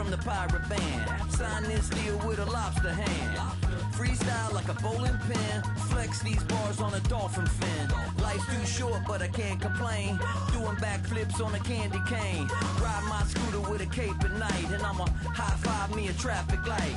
from the pirate band. Sign this deal with a lobster hand. Freestyle like a bowling pin. Flex these bars on a dolphin fin. Life's too short, but I can't complain. Doing backflips on a candy cane. Ride my scooter with a cape at night. And I'ma high five me a traffic light.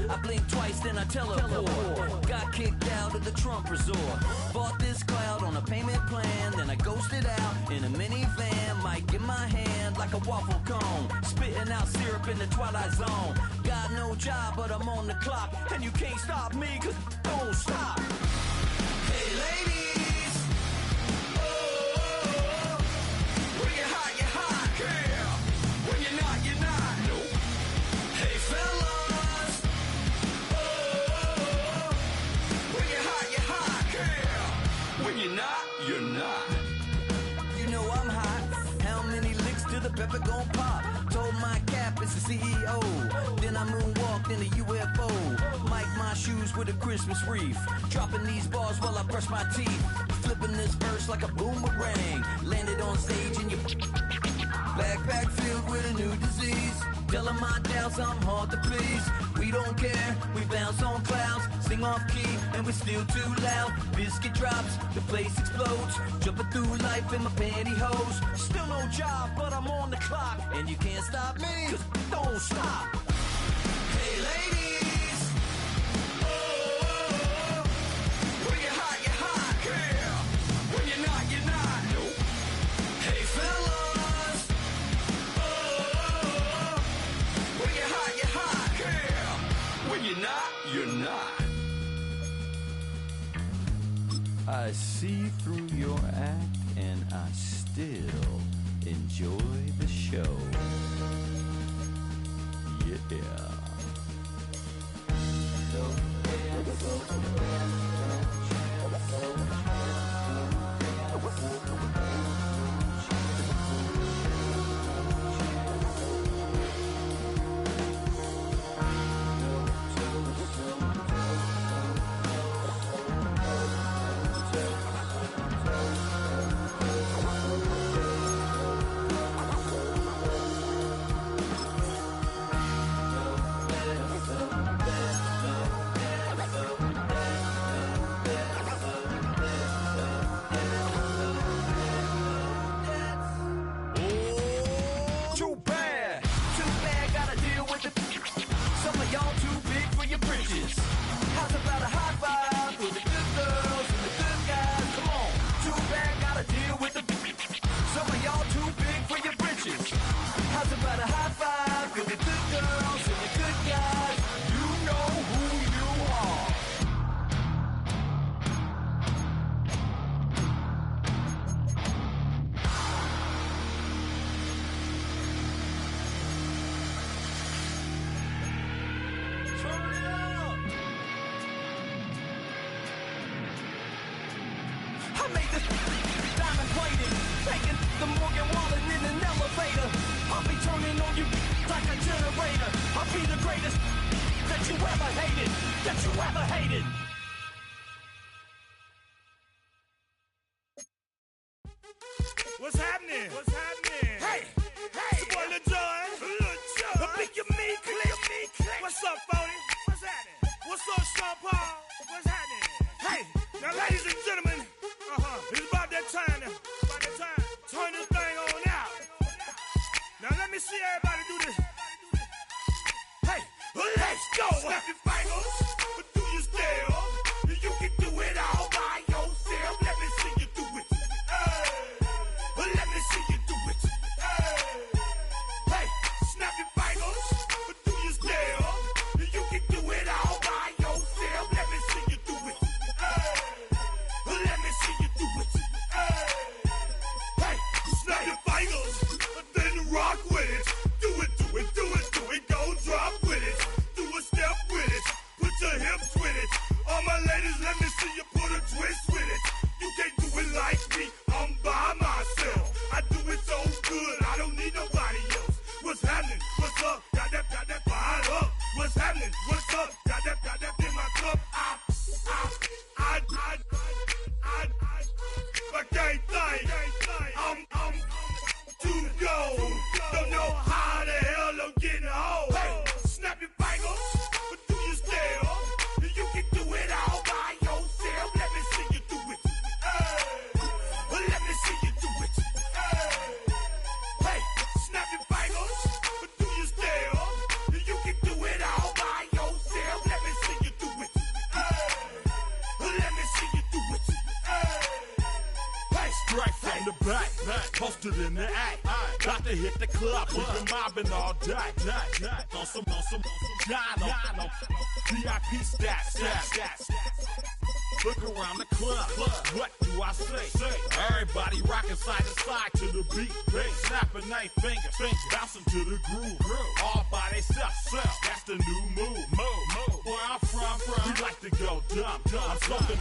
I blink twice, then I teleport. Got kicked out of the Trump resort. Bought this cloud on a payment plan. Then I ghosted out in a minivan. Mic in my hand like a waffle cone. Spitting out syrup in the twilight zone. Got no job, but I'm on the clock. And you can't stop me, cause don't stop. Hey ladies, oh, when you're hot, girl. When you're not, nope. Hey fellas, oh, when you're hot, girl. When you're not, you're not. You know I'm hot. How many licks till the pepper gon' pop? Told my cap it's the CEO. Then I moonwalked in a UFO. Mic my shoes with a Christmas wreath. Dropping these bars while I brush my teeth. Flipping this verse like a boomerang. Landed on stage in your backpack filled with a new disease. Telling my doubts I'm hard to please. We don't care, we bounce on clouds. Sing off key and we're still too loud. Biscuit drops, the place explodes. Jumping through life in my pantyhose. Still no job, but I'm on the clock. And you can't stop me, cause don't stop. Hey ladies, oh, when you're hot, girl. When you're not, nope. Hey fellas, oh, when you're hot, girl. When you're not, you're not. I see through your act and I still enjoy the show. Yeah. What's happening? Hey, it's your boy Lil Jon. The Big You Me Click. What's up, Phony? What's happening? What's up, Sean Paul? What's happening? Hey, now ladies and gentlemen, it's about that time now. Turn this thing on out. Now let me see everybody do this. Hey, let's go. Snap your fingers, but do you still? You can do it all by yourself. Let me see you do it. Let me see you do it. Hey, snap your fingers, but do you still? You can do it all by yourself. Let me see you do it. Let me see you do it. Hey, snap your fingers, but then rock with it. Do it, go drop with it. Do a step with it, put your hips with it. All my ladies, let me see you put a twist with it. You can't do it like me, I'm by myself. I do it so good, I don't need nobody else. What's happening? What's up? Got that fired up. What's happening? What's up? Got that in my cup. I can't think. I'm too go. Don't know how the hell I'm getting home. Stood in the act, got to hit the club. We've been mobbing all day. On some Dino. VIP stats. Look around the club. What do I say? Everybody rocking side to side to the beat. Snapping their fingers, bouncing to the groove. All by themselves. That's the new move. Where I'm from, we like to go dumb. I'm something.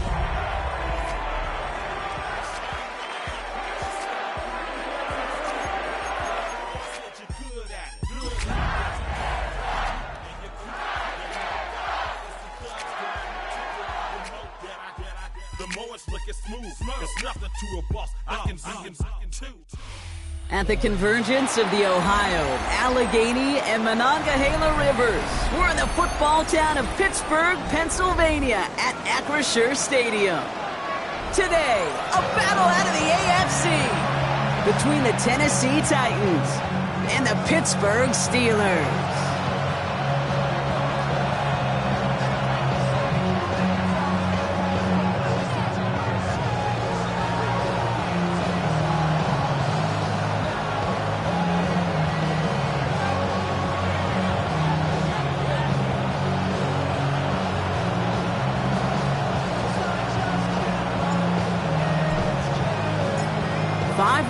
It's nothing to a boss. I can too. At the convergence of the Ohio, Allegheny, and Monongahela Rivers, we're in the football town of Pittsburgh, Pennsylvania at Acrisure Stadium. Today, a battle out of the AFC between the Tennessee Titans and the Pittsburgh Steelers.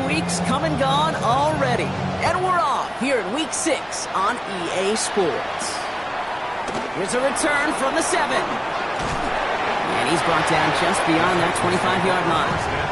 Weeks come and gone already, and we're off here in Week 6 on EA Sports. Here's a return from the 7. And he's brought down just beyond that 25-yard line.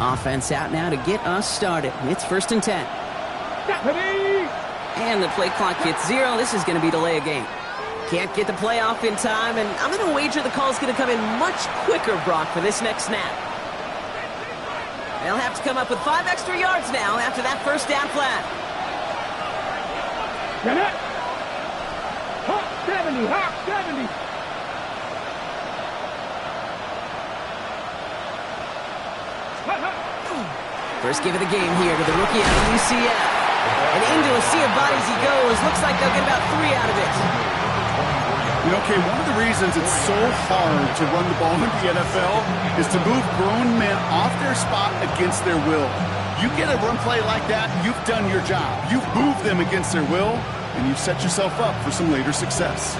Offense out now to get us started. It's 1st and 10. And the play clock hits 0. This is going to be delay a game. Can't get the play off in time, and I'm going to wager the call's going to come in much quicker, Brock, for this next snap. They'll have to come up with 5 extra yards now after that first down flat. Hawk 70. First give of the game here to the rookie out of UCF. And into a sea of bodies he goes. Looks like they'll get about 3 out of it. You know, Kay, one of the reasons it's so hard to run the ball in the NFL is to move grown men off their spot against their will. You get a run play like that, you've done your job. You've moved them against their will, and you've set yourself up for some later success.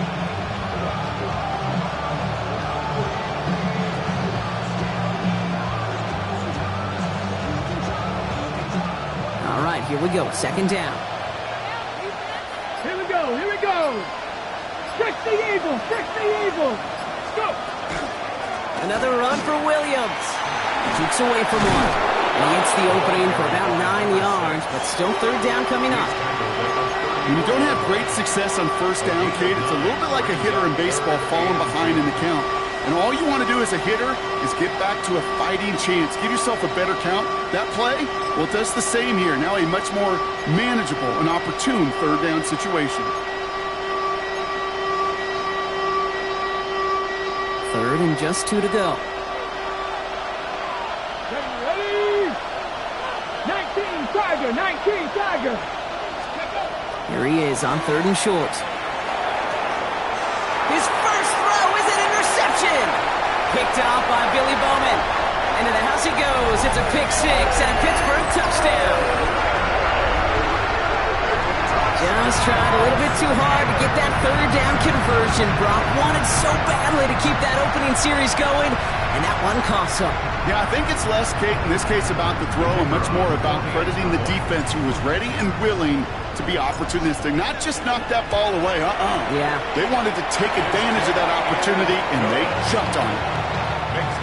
Here we go, 2nd down. Here we go. Fix the evil. Let's go. Another run for Williams. Keeps away from one. And he hits the opening for about 9 yards, but still 3rd down coming up. When you don't have great success on 1st down, Kate, it's a little bit like a hitter in baseball falling behind in the count. And all you want to do as a hitter is get back to a fighting chance. Give yourself a better count. That play, well, it does the same here. Now a much more manageable and opportune 3rd down situation. 3rd and just 2 to go. Ready? 19 Tiger. Here he is on 3rd and short. His first throw is an interception. Picked off by Billy Bowman. Into the house he goes. It's a pick 6 and a Pittsburgh touchdown. Just tried a little bit too hard to get that 3rd down conversion. Brock wanted so badly to keep that opening series going, and that one cost him. Yeah, I think it's less, Kate, in this case about the throw and much more about crediting the defense who was ready and willing to be opportunistic. Not just knock that ball away, Yeah. They wanted to take advantage of that opportunity, and they jumped on it.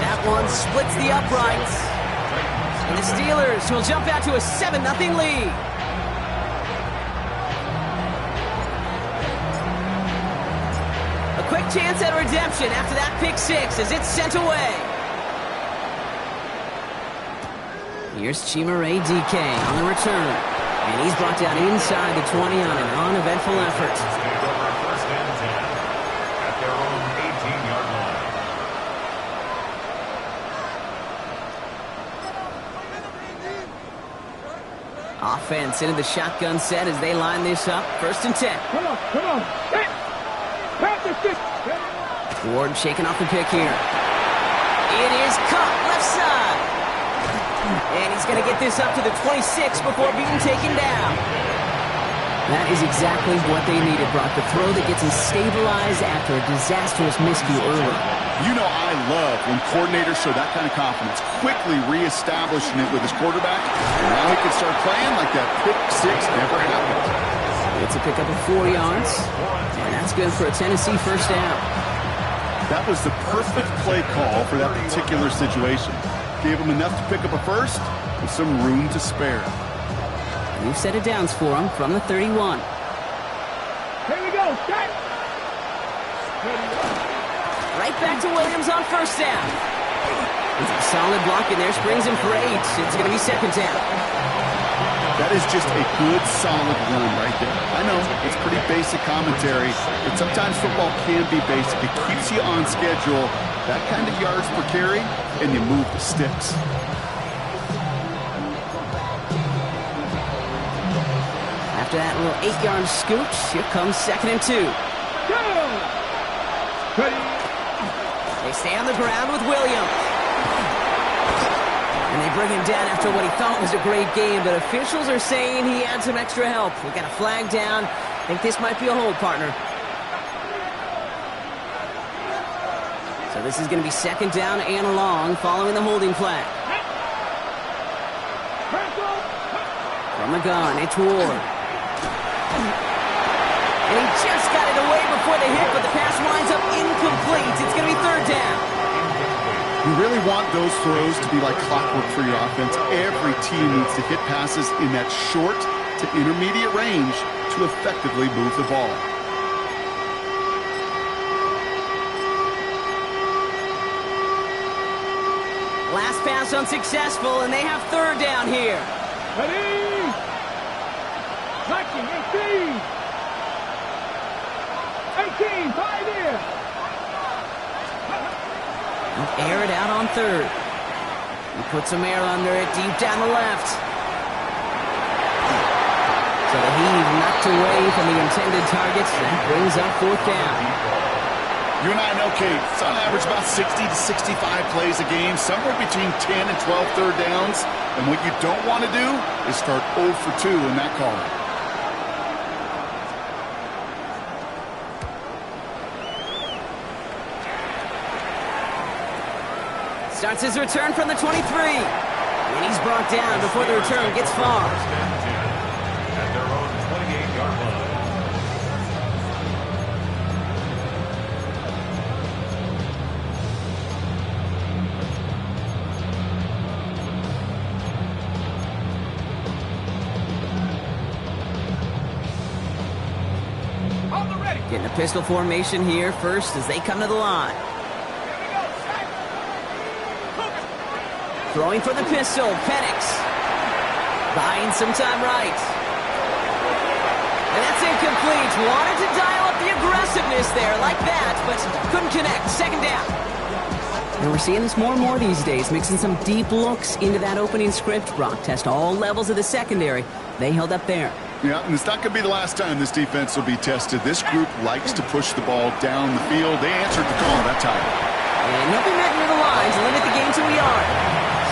That one splits the uprights. And the Steelers will jump out to a 7-0 lead. A quick chance at redemption after that pick six as it's sent away. Here's Chimere Dike on the return. And he's brought down inside the 20 on an uneventful effort. First and 10 at their own 18-yard line. Offense into the shotgun set as they line this up. First and 10. Come on, come on. Hey, pass the stick. Ward shaking off the pick here. It is caught left side. And he's going to get this up to the 26 before being taken down. That is exactly what they needed, Brock. The throw that gets him stabilized after a disastrous miscue early. You know I love when coordinators show that kind of confidence, quickly reestablishing it with his quarterback. And now he can start playing like that pick six never happened. It's a pickup of 4 yards, and that's good for a Tennessee first down. That was the perfect play call for that particular situation. Gave him enough to pick up a first with some room to spare. New set of downs for him from the 31. Here we go. Set. Right back to Williams on first down. It's a solid block in there, springs him for 8. It's going to be second down. That is just a good, solid run right there. I know, it's pretty basic commentary, but sometimes football can be basic. It keeps you on schedule, that kind of yards per carry, and you move the sticks. After that little 8-yard scooch, here comes second and 2. Go. Ready. They stay on the ground with Williams. And they bring him down after what he thought was a great game, but officials are saying he had some extra help. We got a flag down. I think this might be a hold, partner. So this is going to be second down and long following the holding flag. From the gun, it's Ward. And he just got it away before the hit, but the pass winds up incomplete. It's going to be third down. You really want those throws to be like clockwork for your offense. Every team needs to hit passes in that short to intermediate range to effectively move the ball. Last pass unsuccessful, and they have third down here. Ready. Lucky. 18. 5 here. Air it out on third. He puts some air under it deep down the left. So the heave knocked away from the intended targets. That brings up fourth down. You and I know, Kate, it's on average about 60 to 65 plays a game, somewhere between 10 and 12 third downs. And what you don't want to do is start 0 for 2 in that call. Starts his return from the 23. And he's brought down before the return gets far. At their own 28-yard line. Getting a pistol formation here first as they come to the line. Throwing for the pistol, Penix. Buying some time right. And that's incomplete. Wanted to dial up the aggressiveness there like that, but couldn't connect. Second down. And we're seeing this more and more these days, mixing some deep looks into that opening script. Brock test all levels of the secondary. They held up there. Yeah, and it's not going to be the last time this defense will be tested. This group likes to push the ball down the field. They answered the call that time. And he'll be met near the line to limit the game to a yard.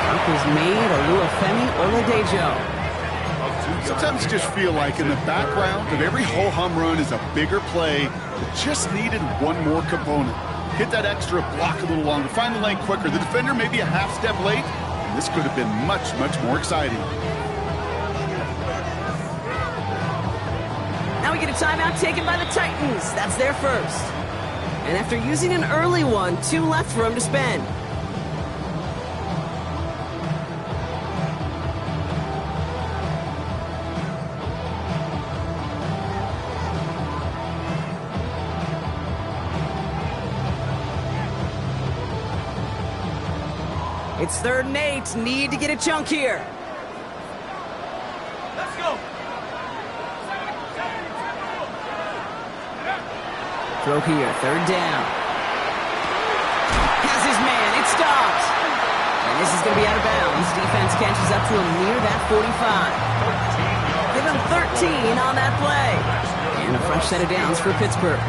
Stop is made, Oluwafemi Oladejo. Sometimes you just feel like in the background of every ho-hum run is a bigger play that just needed one more component. Hit that extra block a little longer, find the lane quicker. The defender may be a half step late, and this could have been much, much more exciting. Now we get a timeout taken by the Titans. That's their first. And after using an early one, 2 left for him to spend. It's 3rd and 8. Need to get a chunk here. Let's go. Throw here, 3rd down. Has his man, it stops. And this is going to be out of bounds. Defense catches up to him near that 45. Give him 13 on that play. And a fresh set of downs for Pittsburgh.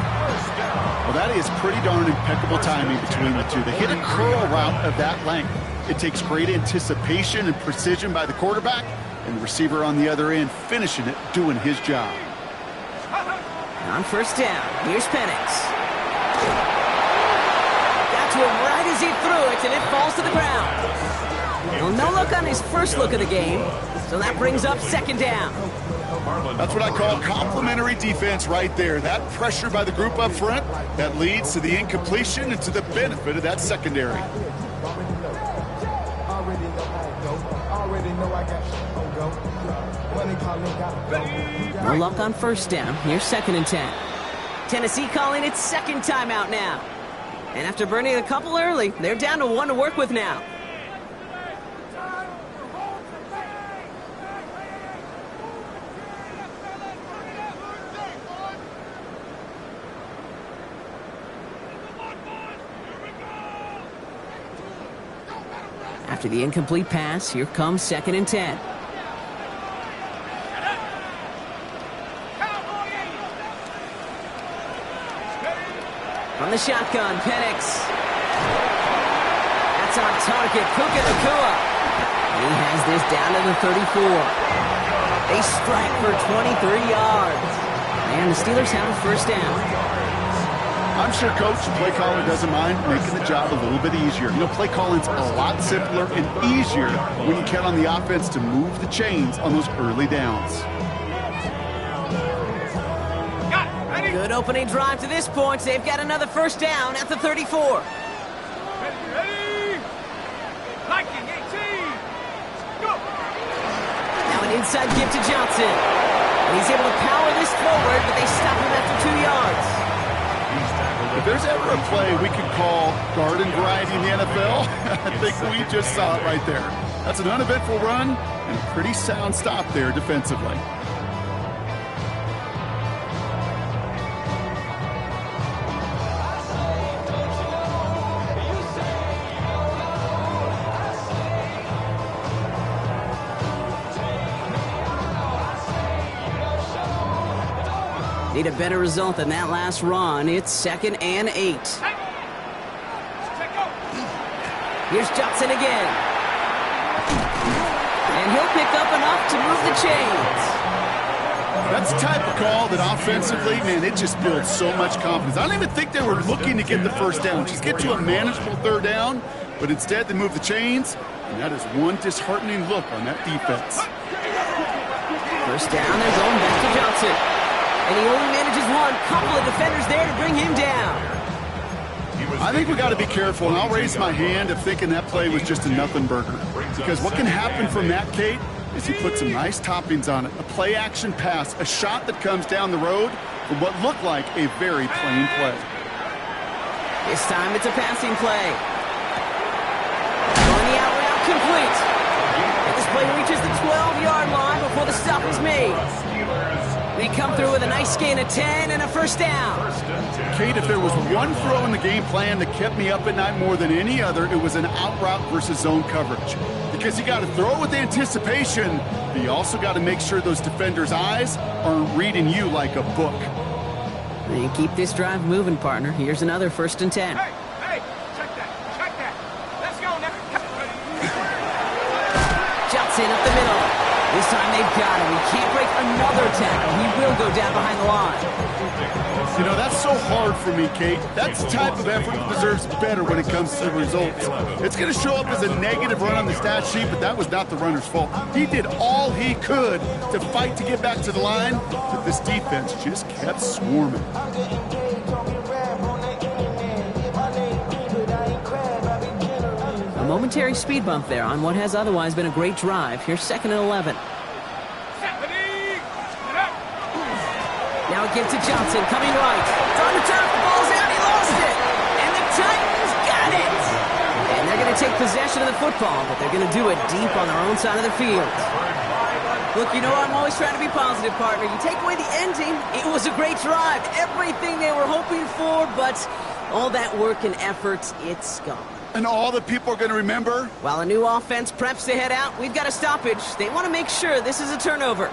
Well, that is pretty darn impeccable timing between the two. They hit a curl route of that length. It takes great anticipation and precision by the quarterback, and the receiver on the other end finishing it, doing his job. On 1st down, here's Penix. Got to him right as he threw it, and it falls to the ground. Well, no look on his first look of the game, so that brings up 2nd down. That's what I call complimentary defense right there. That pressure by the group up front, that leads to the incompletion and to the benefit of that secondary. No luck on 1st down. Here's 2nd and 10. Tennessee calling its 2nd timeout now. And after burning a couple early, they're down to 1 to work with now. After the incomplete pass, here comes 2nd and 10. From the shotgun, Penix. That's on target, Puka Nacua. He has this down to the 34. They strike for 23 yards. And the Steelers have a 1st down. I'm sure Coach, play caller doesn't mind making the job a little bit easier. You know, play calling's a lot simpler and easier when you count on the offense to move the chains on those early downs. Good opening drive to this point. They've got another 1st down at the 34. Ready. Liking 18. Go. Now an inside give to Johnson. And he's able to power this forward, but they stop him after 2 yards. If there's ever a play we could call garden variety in the NFL, I think we just saw it right there. That's an uneventful run and a pretty sound stop there defensively. Need a better result than that last run. It's 2nd and 8. Here's Johnson again. And he'll pick up enough to move the chains. That's the type of call that offensively, man, it just builds so much confidence. I don't even think they were looking to get the 1st down. Just get to a manageable 3rd down, but instead they move the chains, and that is one disheartening look on that defense. 1st down, they're going back to Johnson. And he only manages one. Couple of defenders there to bring him down. I think we got to be careful, and I'll raise my hand of thinking that play was just a nothing burger. Because what can happen from that, Kate, is he put some nice toppings on it. A play-action pass, a shot that comes down the road for what looked like a very plain play. This time it's a passing play. Going the out route complete. And this play reaches the 12-yard line before the stop is made. They come through with a nice gain of 10 and a 1st down. Kate, if there was one throw in the game plan that kept me up at night more than any other, it was an out route versus zone coverage. Because you got to throw with anticipation, but you also got to make sure those defenders' eyes aren't reading you like a book. And keep this drive moving, partner. Here's another 1st and 10. Hey, check that. Let's go now. Johnson up the middle. This time they've got him. He can't break another tackle. He will go down behind the line. You know, that's so hard for me, Kate. That's the type of effort that deserves better when it comes to the results. It's going to show up as a negative run on the stat sheet, but that was not the runner's fault. He did all he could to fight to get back to the line, but this defense just kept swarming. A momentary speed bump there on what has otherwise been a great drive. Here's 2nd and 11. Now a give to Johnson, coming right. It's on the turf, the ball's out, he lost it! And the Titans got it! And they're going to to take possession of the football, but they're going to do it deep on their own side of the field. Look, you know I'm always trying to be positive, partner. You take away the ending, it was a great drive. Everything they were hoping for, but all that work and effort, it's gone. And all the people are going to remember? While a new offense preps to head out, we've got a stoppage. They want to make sure this is a turnover.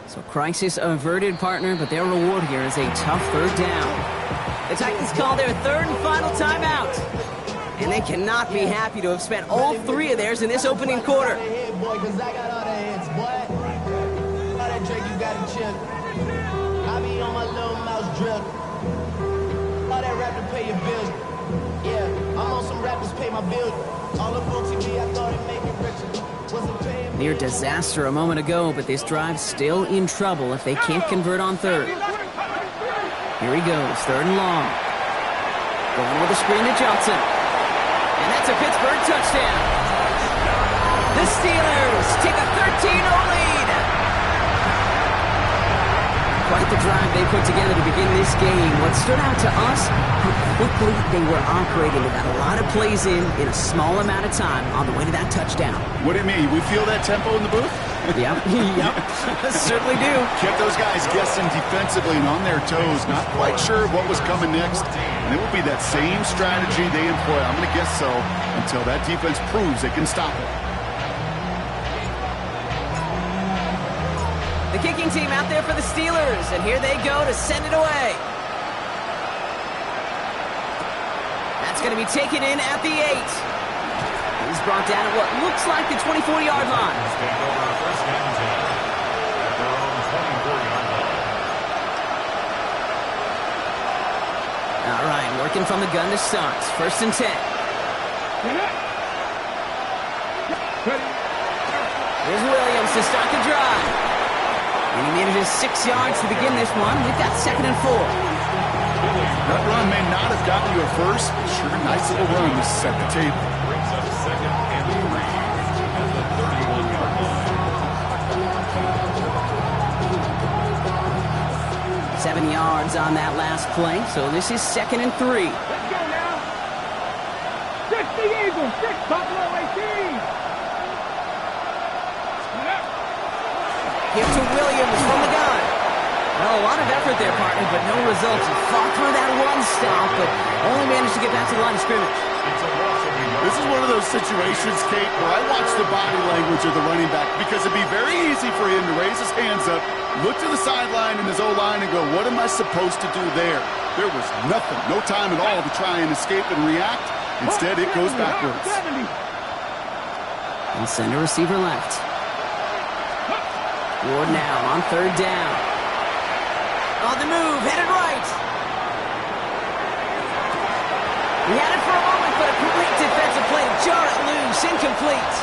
So crisis averted, partner, but their reward here is a tough third down. The Titans call their third and final timeout. And they cannot be happy to have spent all three of theirs in this opening quarter. Near disaster a moment ago, but this drive's still in trouble if they can't convert on third. Here he goes, third and long. Going with a screen to Johnson. And that's a Pittsburgh touchdown. The Steelers take a 13-0 lead. Quite the drive they put together to begin this game. What stood out to us, how quickly they were operating. They got a lot of plays in a small amount of time on the way to that touchdown. What do you mean? We feel that tempo in the booth? Yep, certainly do. Kept those guys guessing defensively and on their toes, not quite sure what was coming next. And it will be that same strategy they employ, I'm going to guess so, until that defense proves they can stop it. The kicking team out there for the Steelers, and here they go to send it away. That's going to be taken in at the 8. He's brought down at what looks like the 24-yard line. All right, working from the gun to start. First and 10. Here's Williams to start the drive. And he manages 6 yards to begin this one. We've got 2nd and 4. That run may not have gotten you a first, but sure, nice little run to set the table. Brings up 2nd and 3 at the 31-yard line. 7 yards on that last play, so this is 2nd and 3. Let's go now. 6 the Eagles, 6 Buffalo 18. Give to Williams from the gun. Well, a lot of effort there, partner, but no results. He fought through that one stop, but only managed to get back to the line of scrimmage. This is one of those situations, Kate, where I watch the body language of the running back because it'd be very easy for him to raise his hands up, look to the sideline in his O-line and go, what am I supposed to do there? There was nothing, no time at all to try and escape and react. Instead, it goes backwards. And send a receiver left. Ward now on third down. On the move, headed right. He had it for a moment, but a great defensive play to jar it loose, incomplete.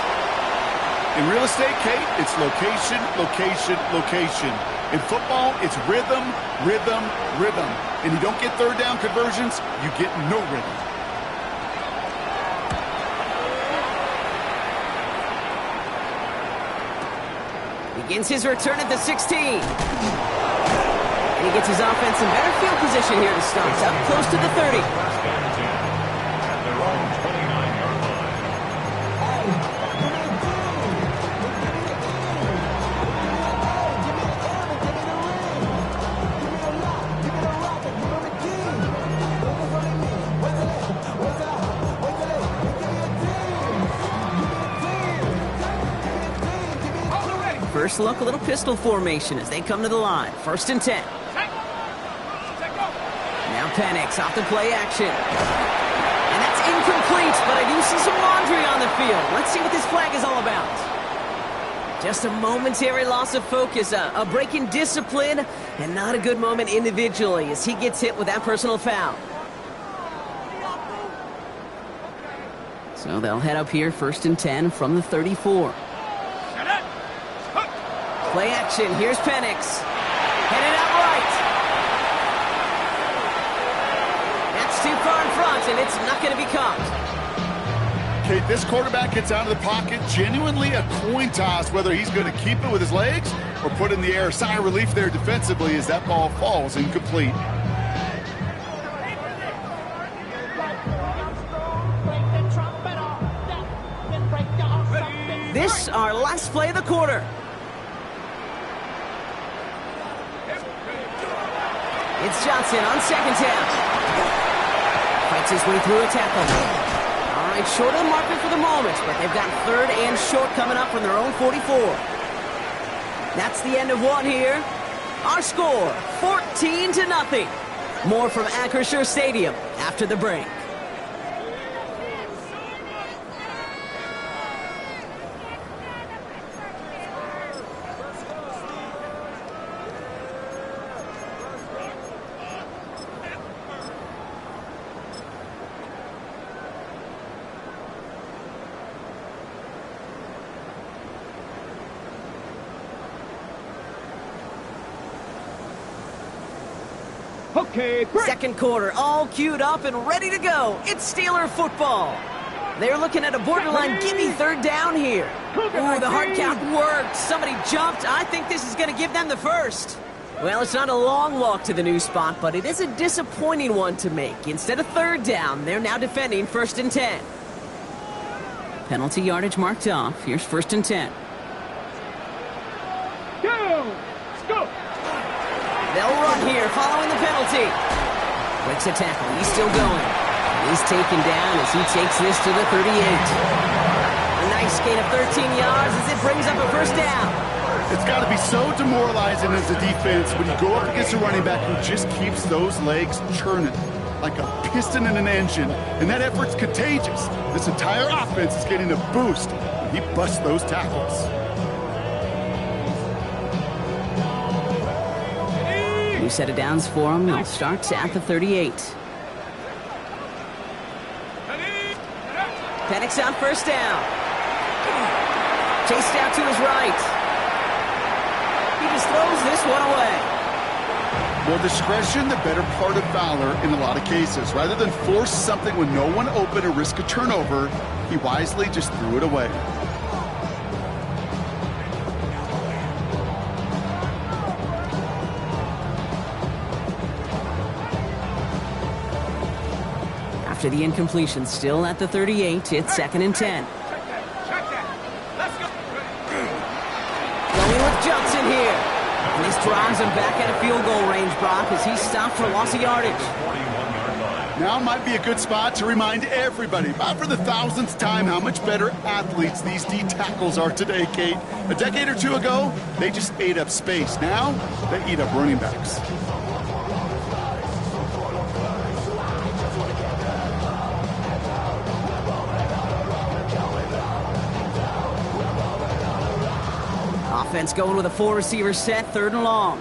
In real estate, Kate, it's location, location, location. In football, it's rhythm, rhythm, rhythm. And you don't get third down conversions, you get no rhythm. Begins his return at the 16. And he gets his offense in better field position here to start. Up close to the 30. At their own 29-yard line. First look, a little pistol formation as they come to the line. First and 10. Now Penix off the play action. And that's incomplete, but I do see some laundry on the field. Let's see what this flag is all about. Just a momentary loss of focus, a break in discipline, and not a good moment individually as he gets hit with that personal foul. So they'll head up here, first and 10 from the 34. Play action. Here's Penix. Headed out right. That's too far in front, and it's not going to be caught. Okay, this quarterback gets out of the pocket, genuinely a coin toss whether he's going to keep it with his legs or put it in the air. Sigh of relief there defensively as that ball falls incomplete. This, our last play of the quarter. It's Johnson on second down. Fights his way through a tackle. All right, short of the marker for the moment, but they've got third and short coming up from their own 44. That's the end of one here. Our score, 14-0. More from Acrisure Stadium after the break. Okay, break. Second quarter, all queued up and ready to go. It's Steeler football. They're looking at a borderline gimme third down here. Ooh, the hard count worked. Somebody jumped. I think this is going to give them the first. Well, it's not a long walk to the new spot, but it is a disappointing one to make. Instead of third down, they're now defending 1st and 10. Penalty yardage marked off. Here's 1st and 10. Go! Go! They'll run here following the penalty. Breaks a tackle. He's still going. He's taken down as he takes this to the 38. A nice gain of 13 yards as it brings up a first down. It's got to be so demoralizing as a defense when you go up against a running back who just keeps those legs churning like a piston in an engine. And that effort's contagious. This entire offense is getting a boost when he busts those tackles. New set of downs for him. They'll start at the 38. Penix on first down. Chased out to his right. He just throws this one away. More discretion, the better part of valor in a lot of cases. Rather than force something when no one open or risk a turnover, he wisely just threw it away. After the incompletion, still at the 38, it's 2nd and 10. Going with Johnson here. And this drives him back at a field goal range, Brock, as he stopped for loss of yardage. Now might be a good spot to remind everybody, about for the 1000th time, how much better athletes these D tackles are today, Kate. A decade or two ago, they just ate up space. Now, they eat up running backs. Offense going with a 4-receiver set, 3rd and long.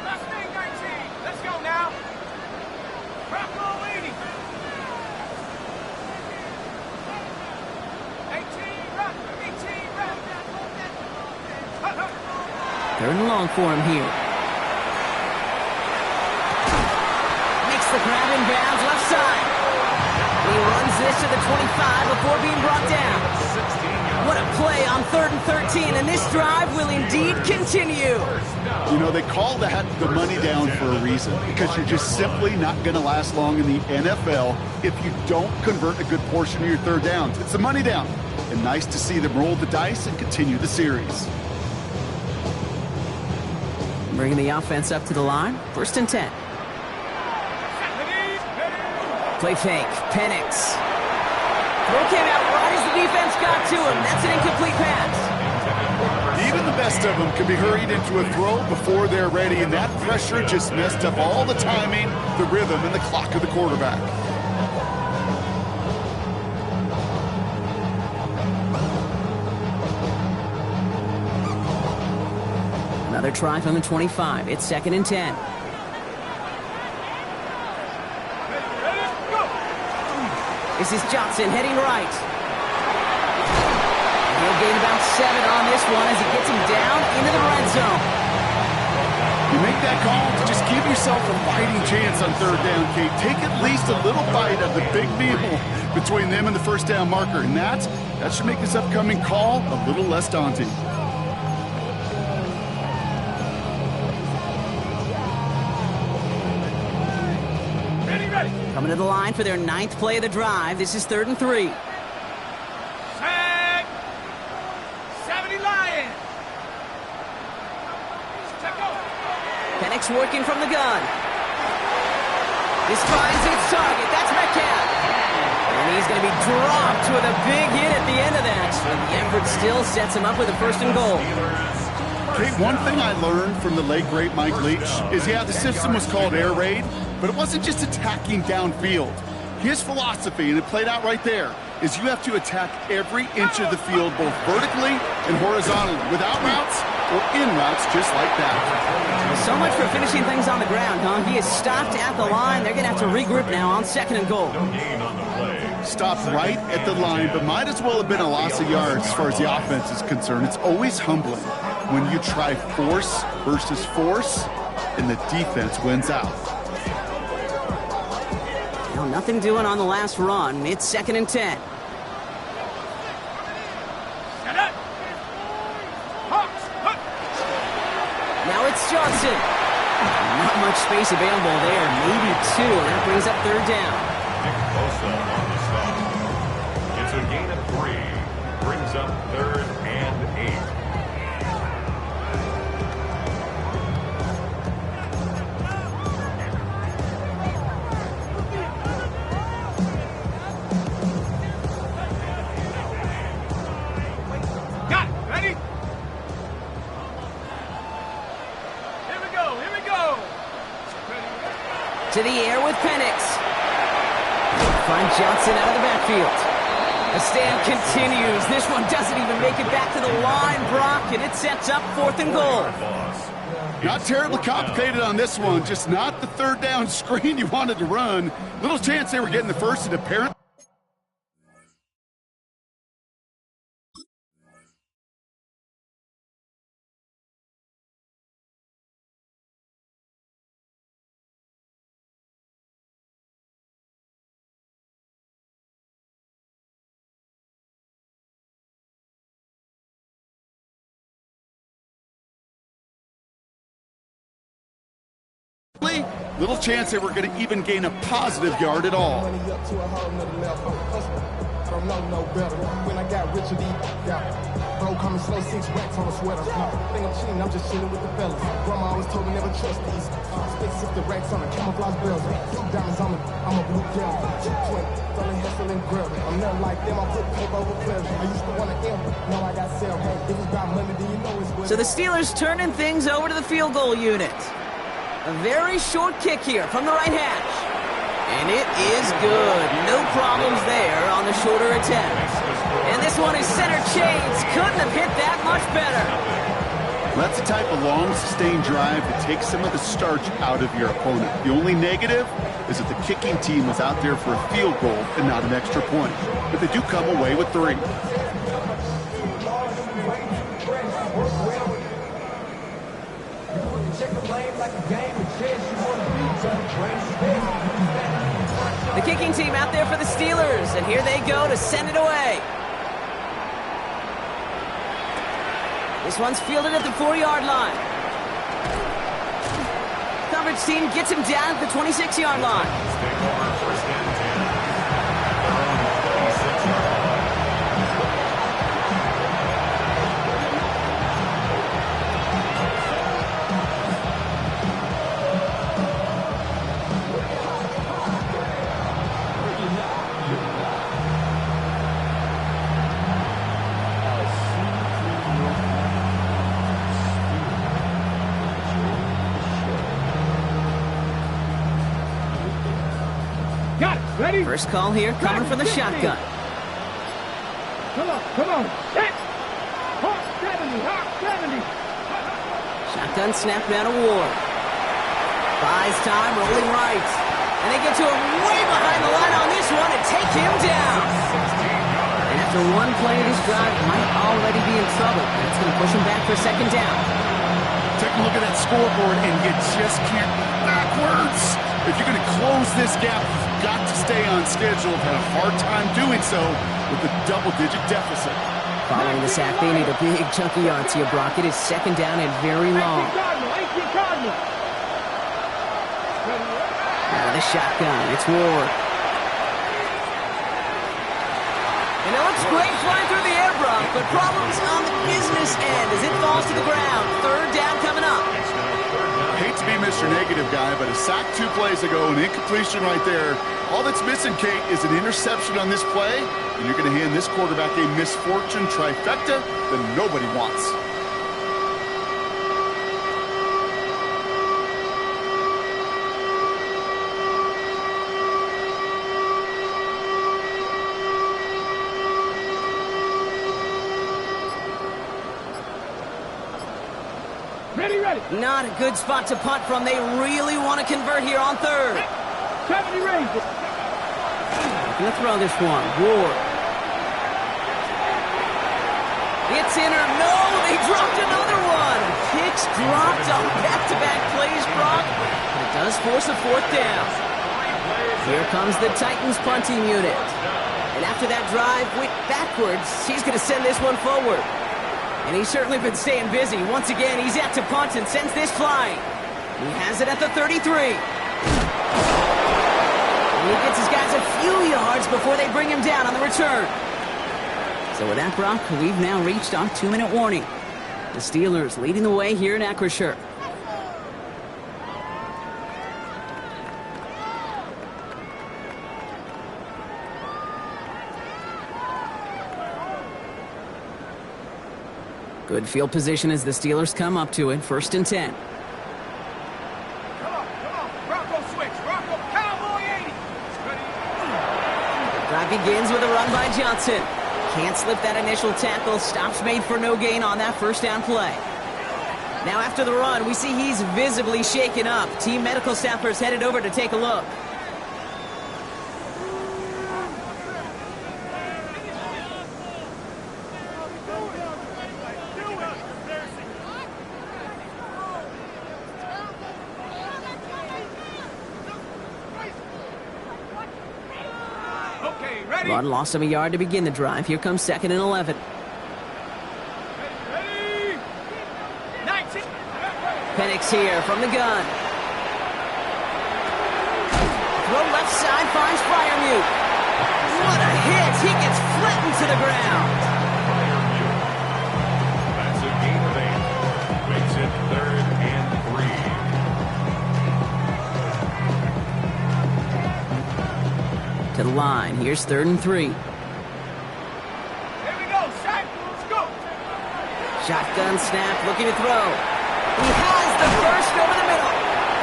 Let's go now. Bravo 80. 3rd and long for him here. Makes the grab in bounds left side. He runs this to the 25 before being brought down. What a play on 3rd and 13, and this drive will indeed continue. You know, they call that the money down for a reason, because you're just simply not going to last long in the NFL if you don't convert a good portion of your 3rd downs. It's the money down, and nice to see them roll the dice and continue the series. Bringing the offense up to the line, 1st and 10. Play fake, Penix. Throw came out right as the defense got to him. That's an incomplete pass. Even the best of them can be hurried into a throw before they're ready, and that pressure just messed up all the timing, the rhythm, and the clock of the quarterback. Another try from the 25. It's 2nd and 10. This is Johnson heading right. He'll gain about 7 on this one as he gets him down into the red zone. call to just give yourself a fighting chance on third down, Kate. Take at least a little bite of the big meal between them and the first down marker, and that should make this upcoming call a little less daunting. Coming to the line for their 9th play of the drive. This is 3rd and 3. Set. 70 Lions. Check out. Penix working from the gun. This finds its target. That's Metcalf. And he's going to be dropped with a big hit at the end of that. But the effort still sets him up with a 1st and goal. Kate, one thing I learned from the late, great Mike Leach is, yeah, the system was called air raid, but it wasn't just attacking downfield. His philosophy, and it played out right there, is you have to attack every inch of the field, both vertically and horizontally, without routes or in routes just like that. So much for finishing things on the ground, huh? He is stopped at the line. They're going to have to regroup now on 2nd and goal. No gain on the play. Stopped right at the line, but might as well have been a loss of yards as far as the offense is concerned. It's always humbling when you try force versus force, and the defense wins out. Well, nothing doing on the last run. It's 2nd and 10. Now it's Johnson. Not much space available there. Maybe 2, and that brings up 3rd down. Nick Bosa on the stop. It's a gain of 3. Brings up 3rd and 8. To the air with Penix. Find Johnson out of the backfield. The stand continues. This one doesn't even make it back to the line, Brock, and it sets up 4th and goal. Not terribly complicated on this one, just not the 3rd down screen you wanted to run. Little chance they were getting the first and apparent. Little chance they were going to even gain a positive yard at all. I don't know no better. When I got rich, bro, coming slow, 6 racks on a sweater. Think I'm cheating, I'm just chilling with the fellas. Grandma always told me never trust these. Spit 60 racks on a camouflage bells. Diamonds on me, I'm a blue girl. Twin, selling hustle and grill. I'm nothing like them, I put paper over pleasure. I used to want to M, now I got sell. If it's about money, then you know it's good. So the Steelers turning things over to the field goal unit. A very short kick here from the right hash. And it is good. No problems there on the shorter attempt. And this one is center change. Couldn't have hit that much better. That's the type of long, sustained drive that takes some of the starch out of your opponent. The only negative is that the kicking team was out there for a field goal and not an extra point. But they do come away with 3. The kicking team out there for the Steelers, and here they go to send it away. This one's fielded at the 4-yard line. Coverage team gets him down at the 26-yard line. Take over 1st and 10. Their own 26-yard line. Ready? First call here coming from the shotgun. Come on. Set. Hawk 70. Shotgun snap down to Ward. Buys time, rolling right. And they get to him way behind the line on this one and take him down. And after one play of this drive, might already be in trouble. That's going to push him back for 2nd down. Take a look at that scoreboard, and you just can't move backwards. If you're going to close this gap, you've got to stay on schedule. Had a hard time doing so with a double-digit deficit. Following the sack, they need a big chunky yard to you, Brock. It is second down and very long. Out of the shotgun, it's Ward. And it looks great flying through the air, Brock, but problems on the business end as it falls to the ground. Third down coming up. I hate to be Mr. Negative guy, but a sack 2 plays ago, an incompletion right there. All that's missing, Kate, is an interception on this play, and you're going to hand this quarterback a misfortune trifecta that nobody wants. Ready. Not a good spot to punt from. They really want to convert here on third. 70 range. Gonna throw this one. Ward. It's in or no, they dropped another one. Kicks dropped on back-to-back plays, Brock. But it does force a fourth down. Here comes the Titans punting unit. And after that drive went backwards, he's going to send this one forward. And he's certainly been staying busy. Once again, he's out to punt and sends this flying. He has it at the 33. And he gets his guys a few yards before they bring him down on the return. So with that, Brock, we've now reached our 2-minute warning. The Steelers leading the way here in Acrisure. Good field position as the Steelers come up to it. 1st and 10. Come on. Bronco switch. Bronco Cowboy 80. The drive begins with a run by Johnson. Can't slip that initial tackle. Stops made for no gain on that first down play. Now after the run, we see he's visibly shaken up. Team medical staffers headed over to take a look. Run lost him a yard to begin the drive. Here comes 2nd and 11. Ready. 19. Penix here from the gun. Throw left side finds Freiermuth. What a hit! He gets flattened to the ground. That's a gain of 8. Makes it 3rd and 3. To the line. Here's 3rd and 3. Here we go, Shaq. Let's go. Shotgun snap, looking to throw. He has the first over the middle.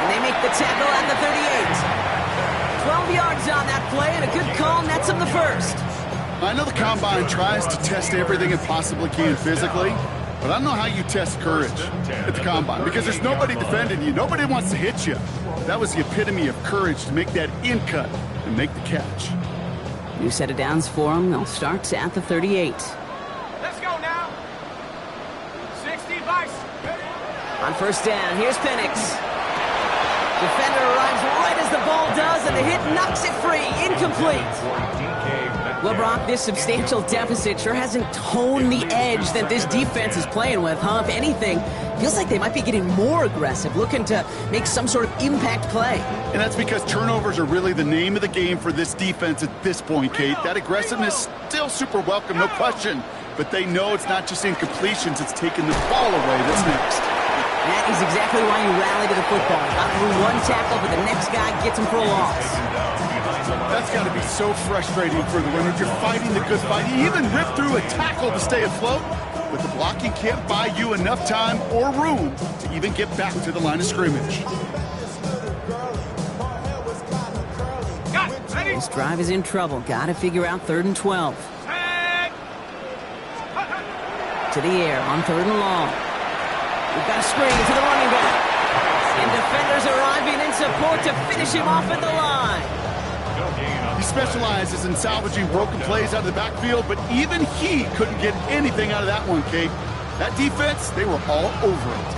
And they make the tackle at the 38. 12 yards on that play, and a good call nets him the first. I know the Combine tries to test everything it possibly can physically, but I don't know how you test courage at the Combine, because there's nobody defending you. Nobody wants to hit you. That was the epitome of courage, to make that in cut and make the catch. New set of downs for them. They'll start at the 38. Let's go now. 60 vice. On first down, here's Penix. Defender arrives right as the ball does, and the hit knocks it free. Incomplete. Well, Brock, this substantial deficit sure hasn't toned the edge that this defense is playing with, huh? If anything, feels like they might be getting more aggressive, looking to make some sort of impact play. And that's because turnovers are really the name of the game for this defense at this point, Kate. That aggressiveness still super welcome, no question. But they know it's not just incompletions, it's taking the ball away that's next. That is exactly why you rally to the football. Got through one tackle, but the next guy gets him for a loss. That's got to be so frustrating for the runner. You're fighting the good fight. You even rip through a tackle to stay afloat, but the blocking can't buy you enough time or room to even get back to the line of scrimmage. This drive is in trouble. Got to figure out 3rd and 12. To the air on 3rd and long. We've got a screen to the running back. And defenders arriving in support to finish him off at the line. He specializes in salvaging broken plays out of the backfield, but even he couldn't get anything out of that one, Kate. That defense, they were all over it.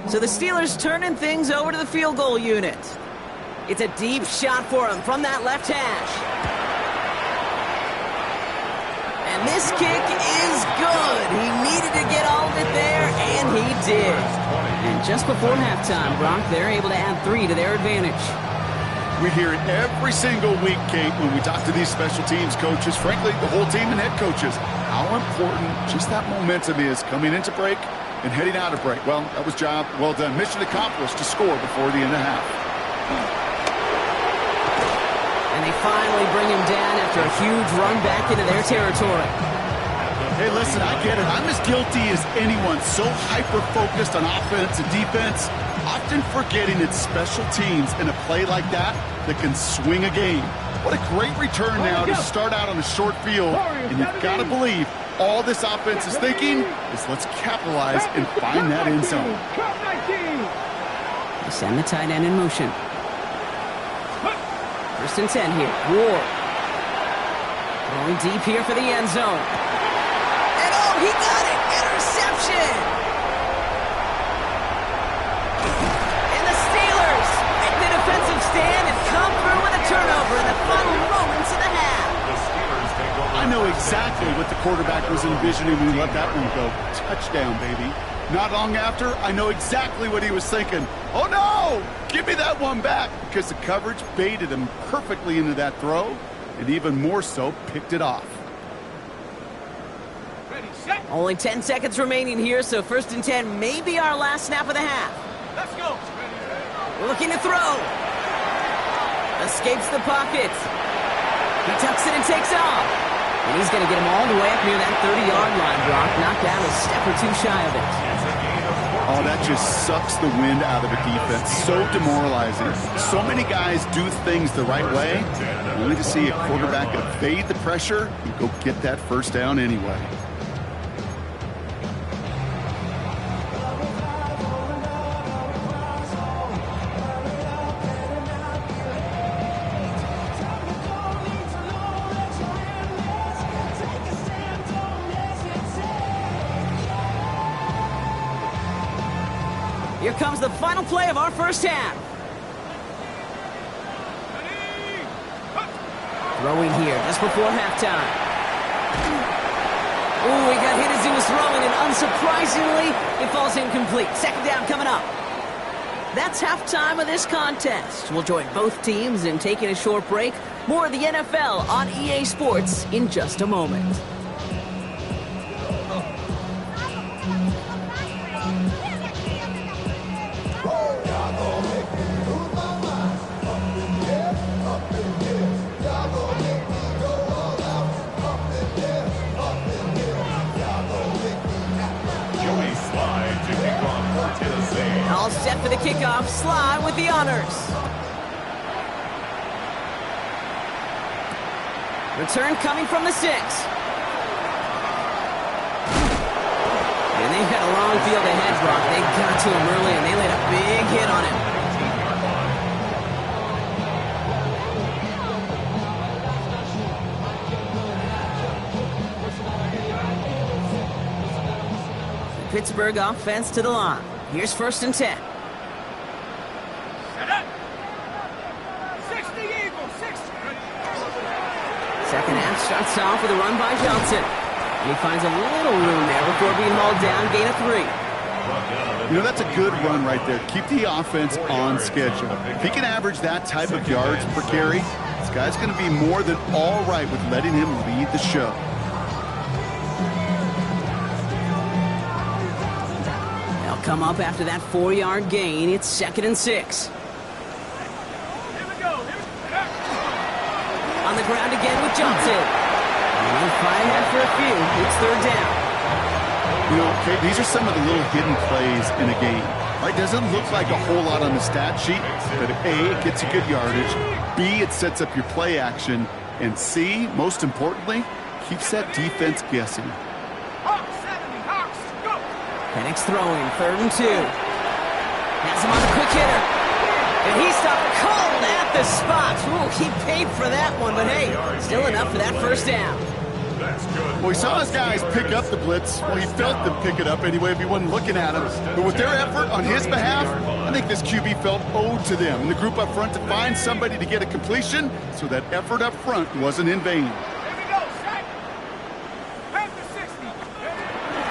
So the Steelers turning things over to the field goal unit. It's a deep shot for him from that left hash. And this kick is good. He needed to get all of it there, and he did. And just before halftime, Brock, they're able to add 3 to their advantage. We hear it every single week, Kate, when we talk to these special teams coaches, frankly, the whole team and head coaches, how important just that momentum is coming into break and heading out of break. Well, that was job well done. Mission accomplished to score before the end of half. And they finally bring him down after a huge run back into their territory. Hey, listen, I get it. I'm as guilty as anyone. So hyper-focused on offense and defense, often forgetting it's special teams in a play like that can swing a game. What a great return now to start out on a short field. And you've got to believe all this offense is thinking is let's capitalize and find that end zone. They send the tight end in motion. 1st and 10 here. Ward. Going deep here for the end zone. And oh, he got it! Interception! And the Steelers make the defensive stand and come through with a turnover in the final moments of the half. I know exactly what the quarterback was envisioning when he let that one go. Touchdown, baby. Not long after, I know exactly what he was thinking. Oh, no! Give me that one back! Because the coverage baited him perfectly into that throw, and even more so, picked it off. Only 10 seconds remaining here, so 1st and 10 may be our last snap of the half. Let's go. Looking to throw. Escapes the pocket. He tucks it and takes off. And he's going to get him all the way up near that 30-yard line, Brock. Knocked out a step or two shy of it. Oh, that just sucks the wind out of a defense. So demoralizing. So many guys do things the right way, only to see a quarterback evade the pressure and go get that first down anyway. Here comes the final play of our first half. Throwing here just before halftime. Ooh, he got hit as he was throwing, and unsurprisingly, it falls incomplete. 2nd down coming up. That's halftime of this contest. We'll join both teams in taking a short break. More of the NFL on EA Sports in just a moment. All set for the kickoff. Sly with the honors. Return coming from the 6. And they've got a long field ahead, Brock. They got to him early, and they laid a big hit on him. The Pittsburgh offense to the line. Here's 1st and 10. Set up. 60 Eagles, 60. 2nd half starts off with a run by Johnson. And he finds a little room there before being hauled down, gain of 3. You know, that's a good run right there. Keep the offense on schedule. If he can average that type of yards per carry, this guy's going to be more than all right with letting him lead the show. They'll come up after that 4-yard gain. It's 2nd and 6. On the ground again with Johnson. And he'll fly ahead for a few. It's 3rd down. You know, Kate, these are some of the little hidden plays in a game. Right? Doesn't look like a whole lot on the stat sheet, but A, it gets you good yardage. B, it sets up your play action. And C, most importantly, keeps that defense guessing. Penix throwing, 3rd and 2. Has him on a quick hitter. And he stopped cold at the spot. Ooh, he paid for that one, but hey, still enough for that 1st down. That's good. Well, he saw his guys pick up the blitz. Well, he felt them pick it up anyway if he wasn't looking at him. But with their effort on his behalf, I think this QB felt owed to them and the group up front to find somebody to get a completion, so that effort up front wasn't in vain.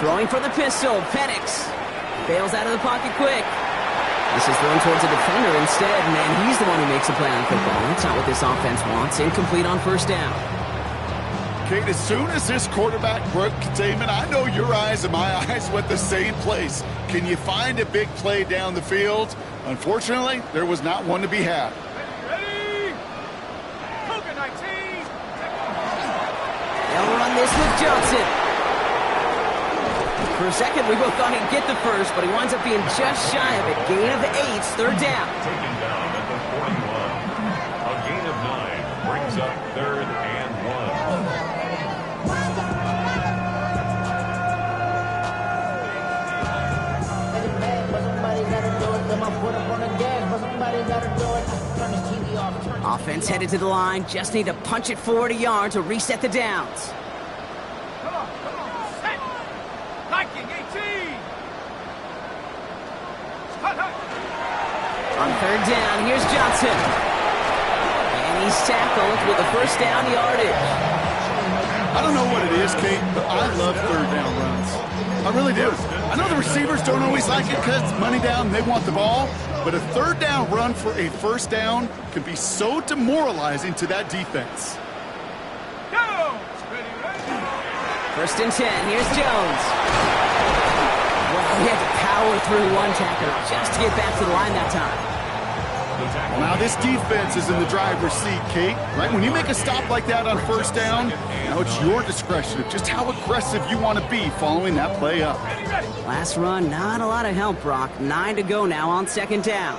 Throwing for the pistol, Penix. Bails out of the pocket quick. This is thrown towards a defender instead. Man, he's the one who makes a play on football. That's not what this offense wants. Incomplete on first down. Kate, as soon as this quarterback broke containment, I know your eyes and my eyes went the same place. Can you find a big play down the field? Unfortunately, there was not one to be had. Ready? Cougar 19. They'll run this with Johnson. For a second, we both thought he'd get the first, but he winds up being just shy of it. Gain of 8, third down. Taken down at the 41. A gain of 9 brings up third and 1. Offense headed to the line. Just need to punch it forward a yard to reset the downs. On third down, here's Johnson. And he's tackled with a first down yardage. I don't know what it is, Kate, but I love third down runs. I really do. I know the receivers don't always like it because it's money down and they want the ball, but a third down run for a first down can be so demoralizing to that defense. First and 10, here's Jones. Well, he had to power through one tackle just to get back to the line that time. Well, now this defense is in the driver's seat, Kate. Right? When you make a stop like that on first down, now it's your discretion of just how aggressive you want to be following that play up. Last run, not a lot of help, Brock. 9 to go now on second down.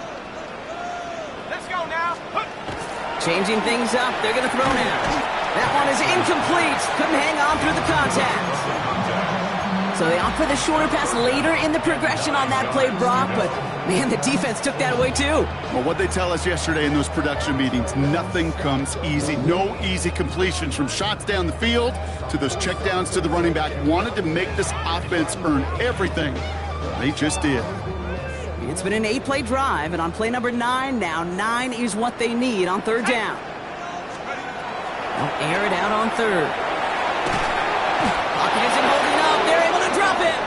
Let's go now. Changing things up, they're going to throw now. That one is incomplete. Couldn't hang on through the contact. So they opt for the shorter pass later in the progression on that play, Brock, but man, the defense took that away too. Well, what they tell us yesterday in those production meetings, nothing comes easy. No easy completions, from shots down the field to those checkdowns to the running back. Wanted to make this offense earn everything. They just did. It's been an 8-play drive, and on play number 9 now, 9 is what they need on third down. They'll air it out on third. Pocket isn't holding up. They're able to drop it.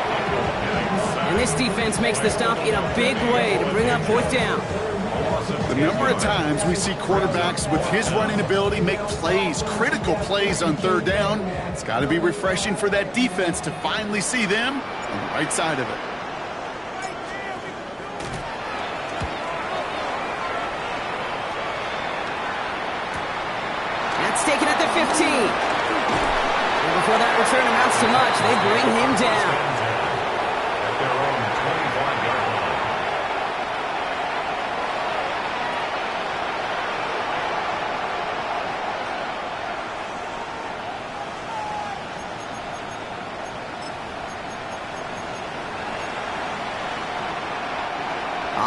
And this defense makes the stop in a big way to bring up fourth down. The number of times we see quarterbacks with his running ability make plays, critical plays on third down, it's got to be refreshing for that defense to finally see them on the right side of it. That's taken at the 15. And before that return amounts to much, they bring him down. At their own 25-yard line.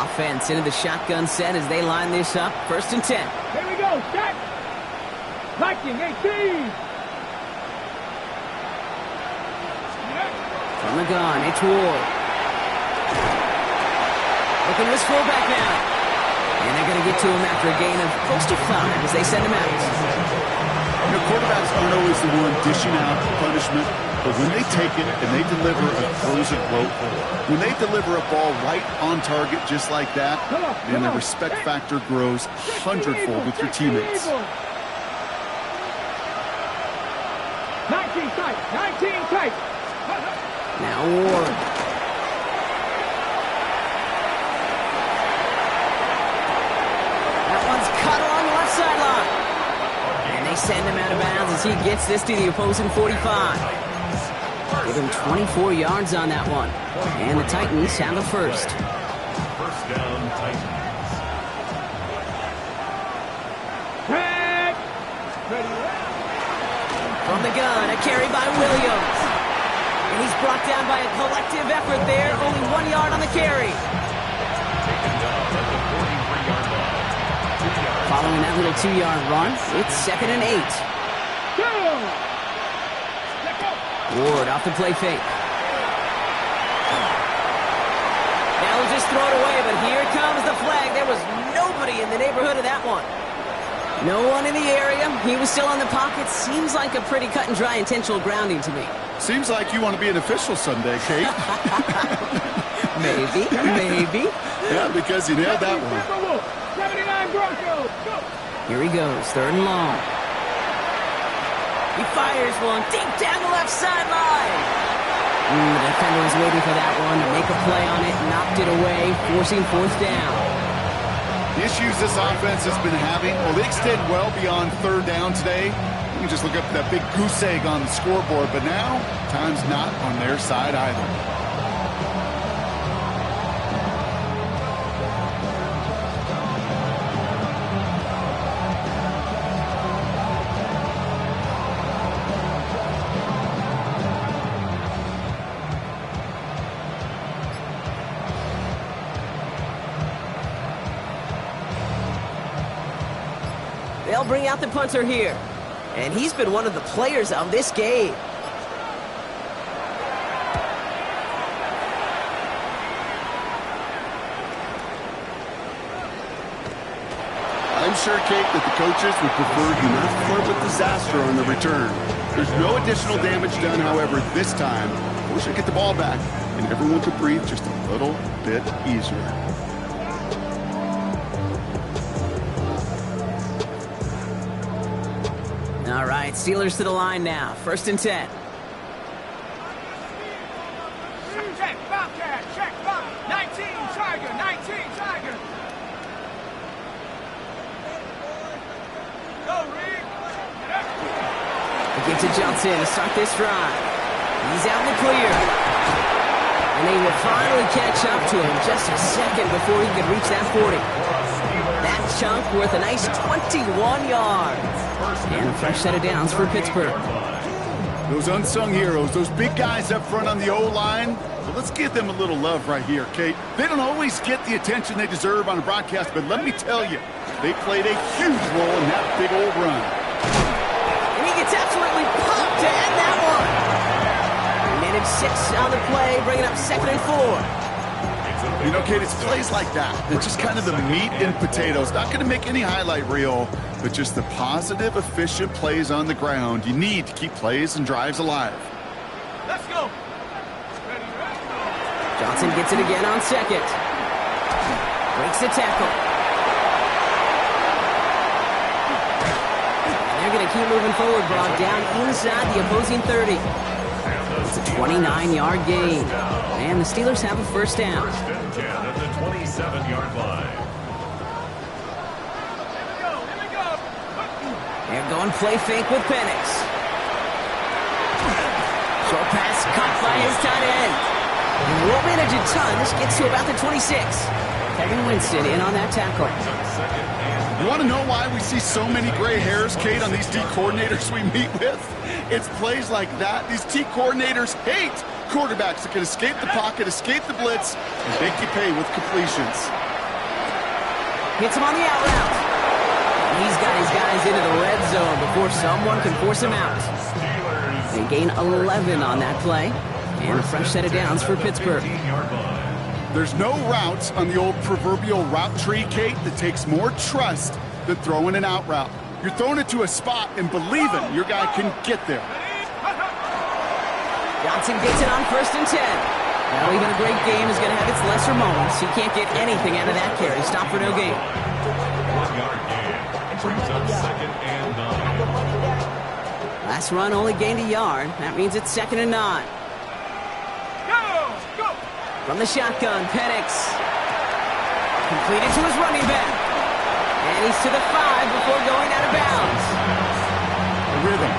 Offense into the shotgun set as they line this up. First and 10. Here we go, set. Viking 18. From the gun, it's Ward. Looking to his fullback now. And they're going to get to him after a gain of close to 5 as they send him out. You know, quarterbacks aren't always the one dishing out punishment, but when they take it and they deliver a closer quote, when they deliver a ball right on target just like that, then the respect factor grows hundredfold with your teammates. 19 tight, 19 tight. Now Ward. That one's cut along the left sideline. And they send him out of bounds as he gets this to the opposing 45. Give him 24 yards on that one. And the Titans have the first. First down, Titans. From the gun, a carry by Williams. And he's brought down by a collective effort there. Only 1 yard on the carry. Taken down at the 43-yard line. 2 yards. Following that little 2-yard run, it's second and 8. Ward off the play fake. They'll just throw it away, but here comes the flag. There was nobody in the neighborhood of that one. No one in the area. He was still in the pocket. Seems like a pretty cut and dry intentional grounding to me. Seems like you want to be an official someday, Kate. Maybe. Yeah, because you nailed that one. 79 Broncos. Go. Here he goes, 3rd and long. He fires one deep down the left sideline. The defender was waiting for that one to make a play on it, knocked it away, forcing 4th down. The issues this offense has been having, well, they extend well beyond 3rd down today. You can just look up that big goose egg on the scoreboard, but now, time's not on their side either. They'll bring out the punter here. And he's been one of the players of this game. I'm sure, Kate, that the coaches would prefer you not flirt with disaster on the return. There's no additional damage done, however, this time. We should get the ball back, and everyone could breathe just a little bit easier. All right, Steelers to the line now. 1st and 10. Check, Bobcat, check, Bob. 19, Tiger, 19, Tiger. Go, Reed. They get to Johnson to start this drive. He's out in the clear. And they will finally catch up to him just a second before he could reach that 40. That chunk worth a nice 21 yards. And a fresh set of downs for Pittsburgh. Those unsung heroes, those big guys up front on the O-line, well, let's give them a little love right here, Kate. They don't always get the attention they deserve on a broadcast, but let me tell you, they played a huge role in that big old run. And he gets absolutely pumped to end that one. Minute 6 on the play, bringing up 2nd and 4. You know, Kate, it's plays like that. It's just kind of the meat and potatoes. Not going to make any highlight reel, but just the positive, efficient plays on the ground. You need to keep plays and drives alive. Let's go. Johnson gets it again on 2nd. Breaks the tackle. And they're going to keep moving forward, Brock, down inside the opposing 30. It's a 29-yard gain. And the Steelers have a 1st down. 1st and 10 at the 27-yard line. They're going play fake with Penix. Short pass caught by his tight end. He won't manage a ton. This gets to about the 26. Kevin Winston in on that tackle. You want to know why we see so many gray hairs, Kate, on these D coordinators we meet with? It's plays like that. These D coordinators hate quarterbacks that can escape the pocket, escape the blitz, and make you pay with completions. Hits him on the out route. He's got his guys into the red zone before someone can force him out. They gain 11 on that play. And a fresh set of downs for Pittsburgh. There's no route on the old proverbial route tree, Kate, that takes more trust than throwing an out route. You're throwing it to a spot and believing your guy can get there. Johnson gets it on 1st and 10. Now, even a great game is going to have its lesser moments. He can't get anything out of that carry. Stop for no gain. 1-yard gain. Brings up 2nd and 9. Last run only gained a yard. That means it's 2nd and 9. Go! From the shotgun, Penix. Completed to his running back. And he's to the 5 before going out of bounds. Rhythm.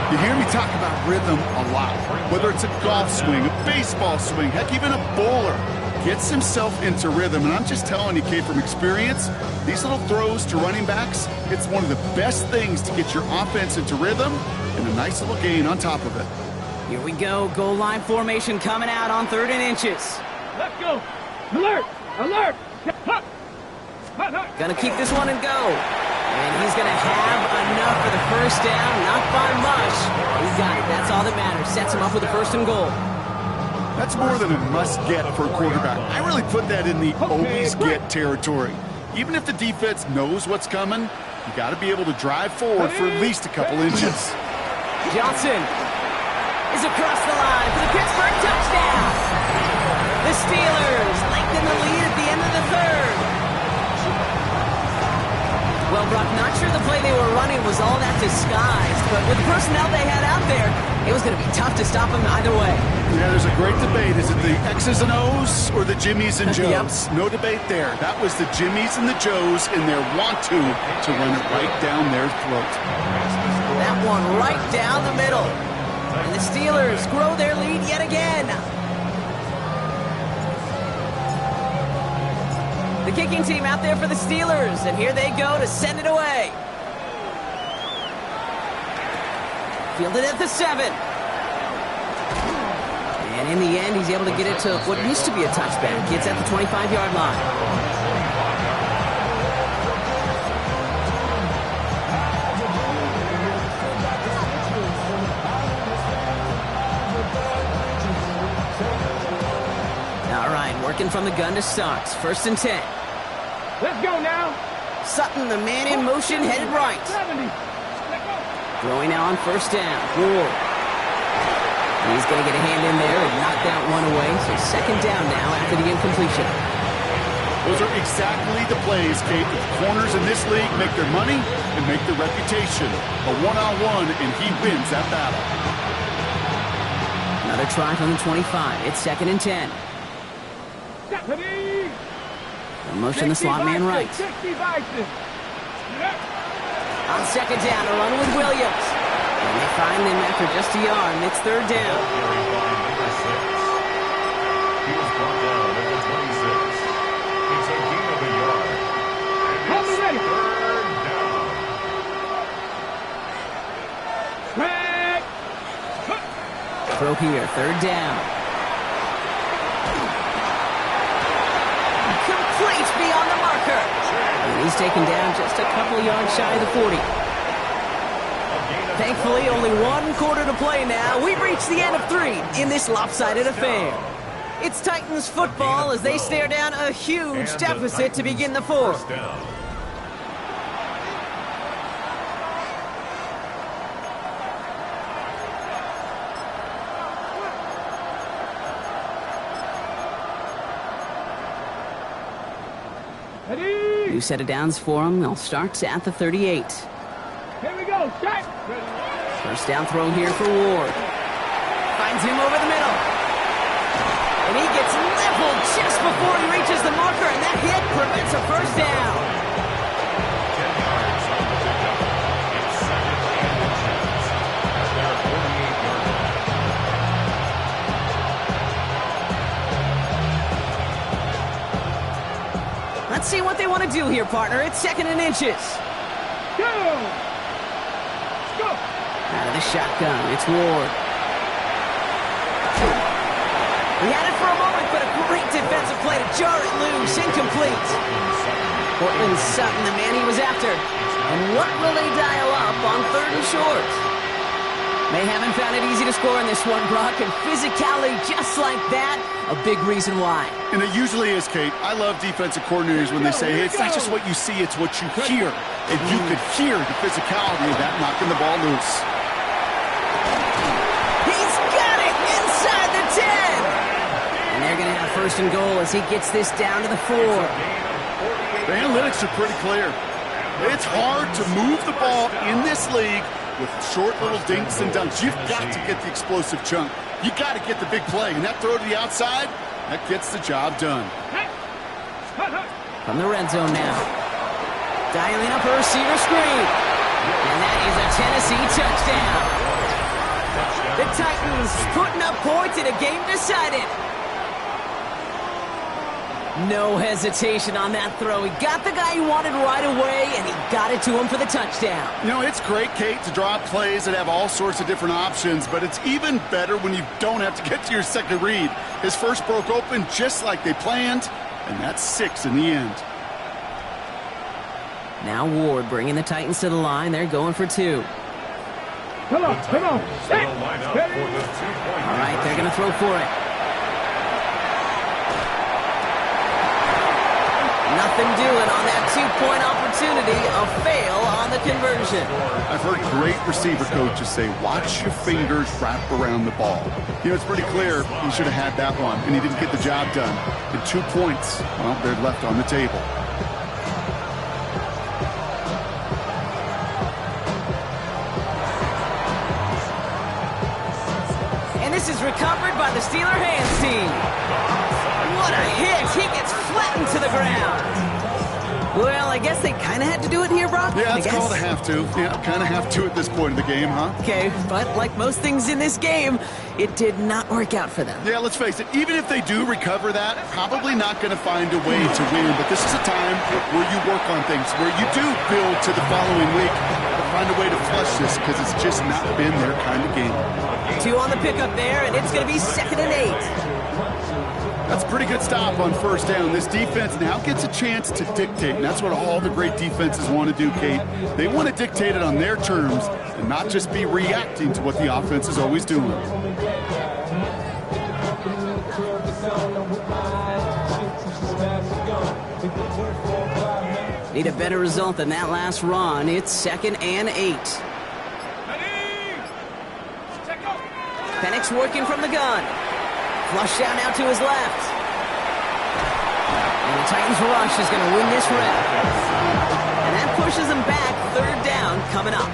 You hear me talk about rhythm a lot. Whether it's a golf swing, a baseball swing, heck, even a bowler gets himself into rhythm. And I'm just telling you, Kate, from experience, these little throws to running backs, it's one of the best things to get your offense into rhythm and a nice little gain on top of it. Here we go. Goal line formation coming out on 3rd and inches. Let's go. Alert! Alert! Hut! Hut, hut. Gonna keep this one and go. And He's going to have enough for the first down. Not by much. He's got it. That's all that matters. Sets him up with a 1st and goal. That's more than a must-get for a quarterback. I really put that in the always-get territory. Even if the defense knows what's coming, you got to be able to drive forward for at least a couple inches. Johnson is across the line for the Pittsburgh touchdown. The Steelers lengthen the lead at the end of the 3rd. Well, Brock, not sure the play they were running was all that disguised, but with the personnel they had out there, it was going to be tough to stop them either way. Yeah, there's a great debate. Is it the X's and O's or the Jimmies and Joes? Yep. No debate there. That was the Jimmies and the Joes in their want-to run it right down their throat. That one right down the middle. And the Steelers grow their lead yet again. The kicking team out there for the Steelers, and here they go to send it away. Fielded at the 7. And in the end, he's able to get it to what used to be a touchback. It's at the 25-yard line. Working from the gun to start. 1st and 10. Let's go now. Sutton, the man in motion, headed right. 70. Throwing now on 1st down. Ward. He's going to get a hand in there and knock that one away. So 2nd down now after the incompletion. Those are exactly the plays, Kate. The corners in this league make their money and make their reputation. A one-on-one, and he wins that battle. Another try from the 25. It's 2nd and 10. Motion the slot man right. On 2nd down, a run with Williams. And they find him after just a yard, and it's 3rd down. He was brought down at the 26. It's a gain of a yard. And it's 3rd down. Throw here, 3rd down. Complete beyond the marker. And he's taken down just a couple of yards shy of the 40. Thankfully, only 1 quarter to play now. We've reached the end of 3 in this lopsided affair. It's Titans football as they stare down a huge deficit to begin the 4th. New set of downs for them. They'll start at the 38. Here we go. Shot. 1st down throw here for Ward. Finds him over the middle. And he gets leveled just before he reaches the marker, and that hit prevents a 1st down. 10 yards on the pickup. It's 2nd and inches at their 48-yard line. Let's see what they want to do here, partner. It's 2nd and inches. Go. Go. Out of the shotgun, it's Ward. He had it for a moment, but a great defensive play to jar it loose. Incomplete. Cortland Sutton, the man he was after. And what will they dial up on 3rd and short? They haven't found it easy to score in this one, Brock, and physicality just like that, a big reason why. And it usually is, Kate. I love defensive coordinators when they say, hey, it's not just what you see, it's what you hear. And you could hear the physicality of that knocking the ball loose. He's got it inside the 10. And they're going to have 1st and goal as he gets this down to the 4. The analytics are pretty clear. It's hard to move the ball in this league with short little dinks and dunks. You've got to get the explosive chunk. You got to get the big play. And that throw to the outside, that gets the job done. From the red zone now. Dialing up a receiver screen. And that is a Tennessee touchdown. The Titans putting up points in a game decided. No hesitation on that throw. He got the guy he wanted right away, and he got it to him for the touchdown. You know, it's great, Kate, to draw plays that have all sorts of different options, but it's even better when you don't have to get to your second read. His first broke open just like they planned, and that's 6 in the end. Now Ward bringing the Titans to the line. They're going for 2. Come on, come on. Set. Line up for the 2-point. All right, they're going to throw for it. Nothing doing on that 2-point opportunity. A fail on the conversion. I've heard great receiver coaches say, watch your fingers wrap around the ball. You know, it's pretty clear he should have had that one, and he didn't get the job done. And 2 points, well, they're left on the table. And this is recovered by the Steeler hands team. What a hit! He gets flattened to the ground. Well, I guess they kind of had to do it here, Brock. Yeah, it's called a have to. Yeah, kind of have to at this point in the game, huh? Okay, but like most things in this game, it did not work out for them. Yeah, let's face it, even if they do recover that, probably not going to find a way to win. But this is a time where you work on things, where you do build to the following week, to find a way to flush this, because it's just not been their kind of game. 2 on the pickup there, and it's going to be 2nd and 8. That's a pretty good stop on first down. This defense now gets a chance to dictate, and that's what all the great defenses want to do, Kate. They want to dictate it on their terms and not just be reacting to what the offense is always doing. Need a better result than that last run. It's 2nd and 8. Penix working from the gun. Flush down now to his left. And the Titans rush is going to win this rep. And that pushes them back. 3rd down coming up.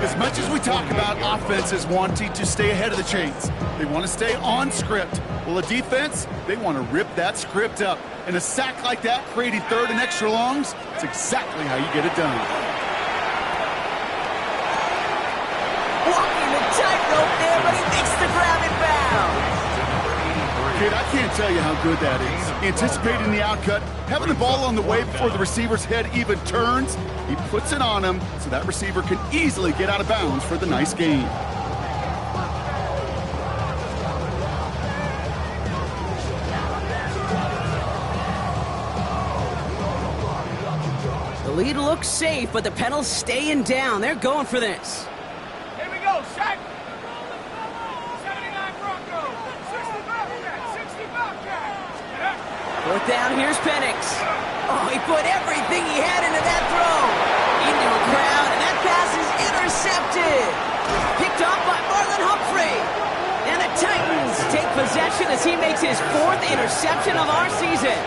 As much as we talk about offenses wanting to stay ahead of the chains, they want to stay on script. Well, a defense, they want to rip that script up. And a sack like that, creating 3rd and extra longs, it's exactly how you get it done. Walking the tightrope there, but he makes the grab and bounds. Kid, I can't tell you how good that is. Anticipating the outcut, having the ball on the way before the receiver's head even turns, he puts it on him so that receiver can easily get out of bounds for the nice gain. The lead looks safe, but the Penals staying down. They're going for this. Here we go, Shaq. 79 Broncos. 60 Bobcat. 60 Bobcat. 4th down, here's Penix. Oh, he put everything he had into that throw. Into a crowd, and that pass is intercepted. Picked off by Marlon Humphrey. And the Titans take possession as he makes his 4th interception of our season.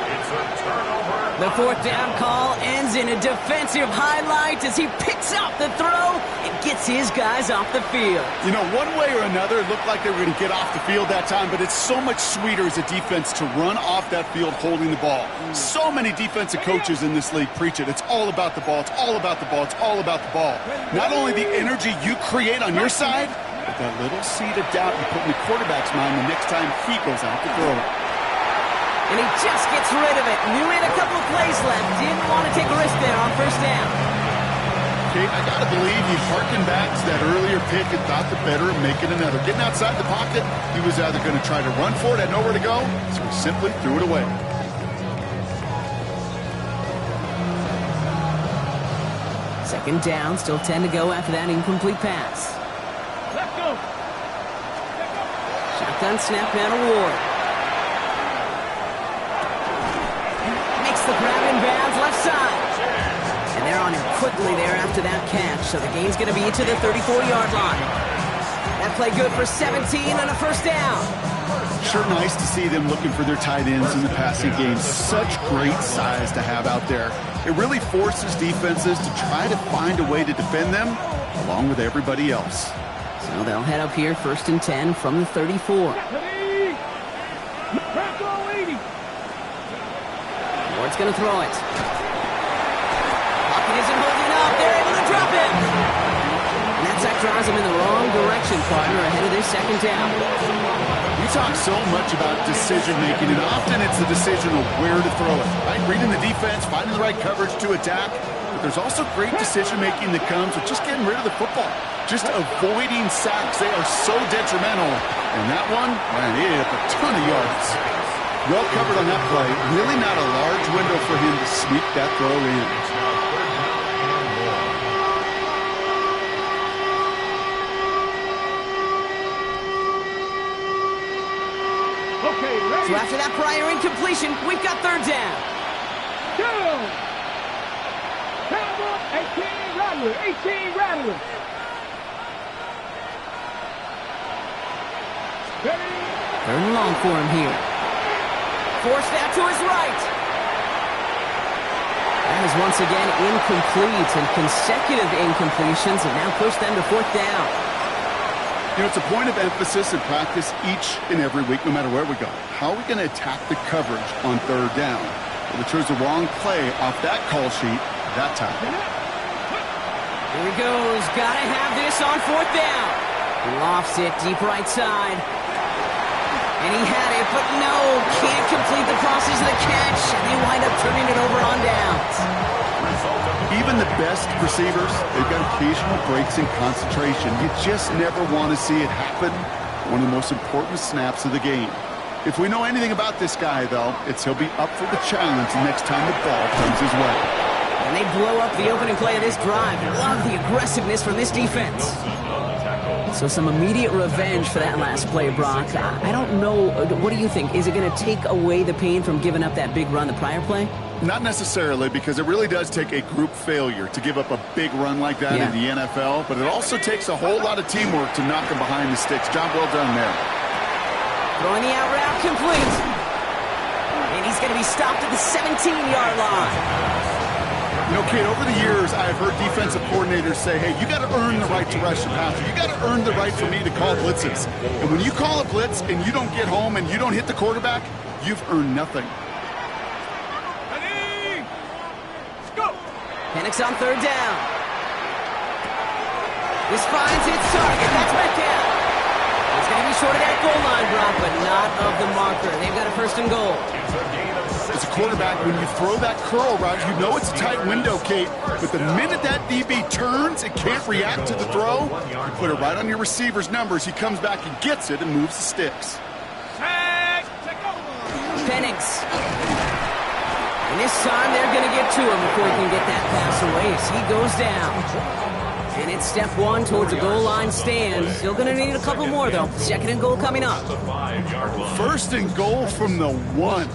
It's a turnover. The 4th down call ends in a defensive highlight as he picks out the throw and gets his guys off the field. You know, one way or another, it looked like they were going to get off the field that time, but it's so much sweeter as a defense to run off that field holding the ball. So many defensive coaches in this league preach it. It's all about the ball. It's all about the ball. It's all about the ball. Not only the energy you create on your side, but that little seed of doubt you put in the quarterback's mind the next time he goes out to throw it. And he just gets rid of it. Knew he had a couple of plays left. Didn't want to take a risk there on 1st down. Kate, I got to believe he harkened back to that earlier pick and thought the better of making another. Getting outside the pocket, he was either going to try to run for it, had nowhere to go, so he simply threw it away. Second down, still 10 to go after that incomplete pass. Let's go. Shotgun snap down to Ward. The grab in bounds left side. And they're on him quickly there after that catch. So the game's going to be to the 34-yard line. That play good for 17 and a 1st down. Sure nice to see them looking for their tight ends in the passing game. Such great size to have out there. It really forces defenses to try to find a way to defend them along with everybody else. So they'll head up here 1st and 10 from the 34. Ward's going to throw it. Pocket isn't holding up. They're able to drop it. And that sack drives him in the wrong direction, partner, ahead of this 2nd down. We talk so much about decision-making, and often it's the decision of where to throw it, right? Reading the defense, finding the right coverage to attack. But there's also great decision-making that comes with just getting rid of the football, just avoiding sacks. They are so detrimental. And that one, man, it hit a ton of yards. Well covered on that play. Really not a large window for him to sneak that throw in. So after that prior incompletion, we've got third down. 18 Rattler. Third and long for him here. Forced out to his right. That is once again incomplete, and consecutive incompletions have now pushed them to fourth down. You know, it's a point of emphasis in practice each and every week, no matter where we go. How are we going to attack the coverage on third down? Well, they chose the wrong play off that call sheet that time. Here he goes. Gotta have this on fourth down. He lofts it deep right side. And he had it, but no, can't complete the process of the catch, and they wind up turning it over on downs. Even the best receivers, they've got occasional breaks in concentration. You just never want to see it happen. One of the most important snaps of the game. If we know anything about this guy, though, it's he'll be up for the challenge the next time the ball comes his way. And they blow up the opening play of this drive. Love the aggressiveness from this defense. So some immediate revenge for that last play, Brock. I don't know. What do you think? Is it going to take away the pain from giving up that big run the prior play? Not necessarily, because it really does take a group failure to give up a big run like that in the NFL, but it also takes a whole lot of teamwork to knock him behind the sticks. Job well done there. Throwing the out route complete. And he's going to be stopped at the 17-yard line. You know, Kate, over the years, I've heard defensive coordinators say, hey, you got to earn the right to rush the passer. You got to earn the right for me to call blitzes. And when you call a blitz and you don't get home and you don't hit the quarterback, you've earned nothing. Penix on third down. This finds its target. That's Metcalf. It's going to be short of that goal line, Brock, but not of the marker. They've got a first and goal. As a quarterback, when you throw that curl route, you know it's a tight window, Kate. But the minute that DB turns and can't react to the throw, you put it right on your receiver's numbers. He comes back and gets it and moves the sticks. Penix. And this time they're going to get to him before he can get that pass away as he goes down. And it's step one towards a goal line stand. Still going to need a couple more, though. Second and goal coming up. First and goal from the one.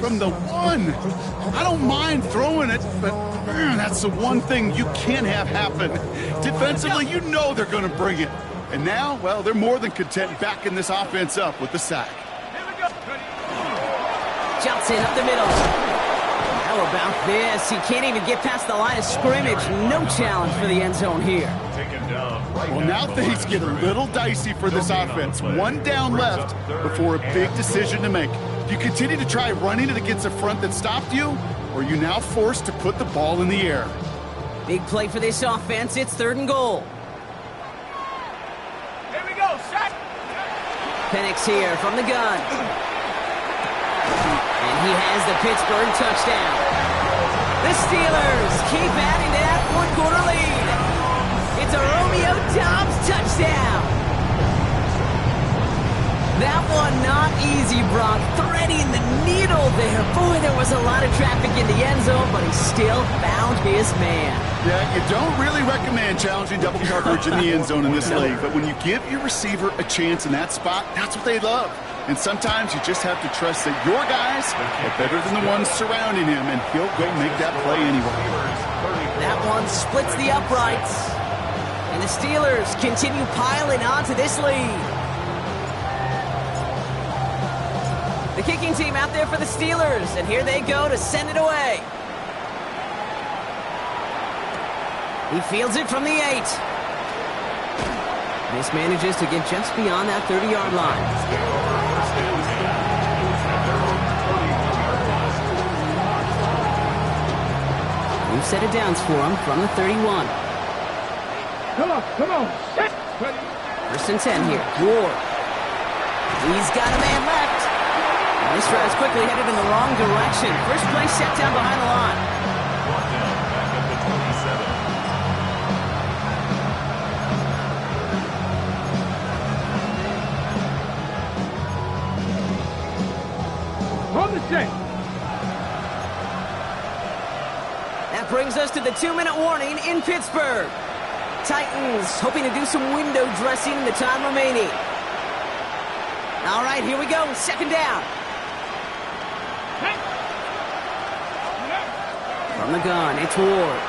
From the one. I don't mind throwing it, but man, that's the one thing you can't have happen. Defensively, you know they're going to bring it. And now, well, they're more than content backing this offense up with the sack. Johnson up the middle. How about this? He can't even get past the line of scrimmage. No challenge for the end zone here. Well, now things get a little dicey for this offense. One down left before a big decision to make. Do you continue to try running it against a front that stopped you, or are you now forced to put the ball in the air? Big play for this offense. It's third and goal. Here we go, shot. Penix here from the gun. And he has the Pittsburgh touchdown. The Steelers keep adding to that fourth-quarter lead. It's a Romeo Doubs touchdown. That one not easy, Brock. Threading the needle there. Boy, there was a lot of traffic in the end zone, but he still found his man. Yeah, you don't really recommend challenging double coverage in the end zone in this league, but when you give your receiver a chance in that spot, that's what they love. And sometimes you just have to trust that your guys are better than the ones surrounding him, and he'll go make that play anyway. That one splits the uprights. And the Steelers continue piling onto this lead. The kicking team out there for the Steelers, and here they go to send it away. He fields it from the 8. This manages to get just beyond that 30-yard line. New set of downs for him from the 31. Come on. First and 10 here. Ward. He's got a man left. And this drive's quickly headed in the wrong direction. First play set down behind the line. On the set. That brings us to the 2-minute warning in Pittsburgh. Titans hoping to do some window dressing in the time remaining. All right, here we go. Second down. From the gun, it's Ward.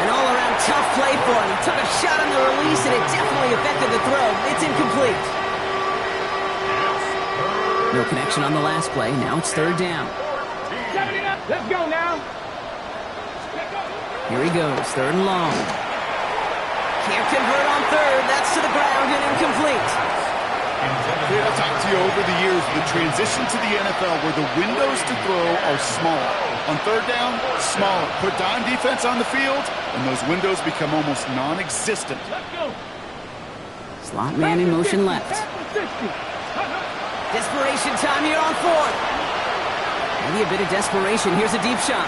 An all-around tough play for him. He took a shot on the release, and it definitely affected the throw. It's incomplete. No connection on the last play. Now it's third down. Let's go now. Here he goes, third and long. Can't convert on third. That's to the ground and incomplete. Hey, I've talked to you over the years, the transition to the NFL where the windows to throw are smaller. On third down, smaller. Put dime defense on the field, and those windows become almost non-existent. Let's go. Slot man in motion left. Desperation time here on fourth. Maybe a bit of desperation. Here's a deep shot.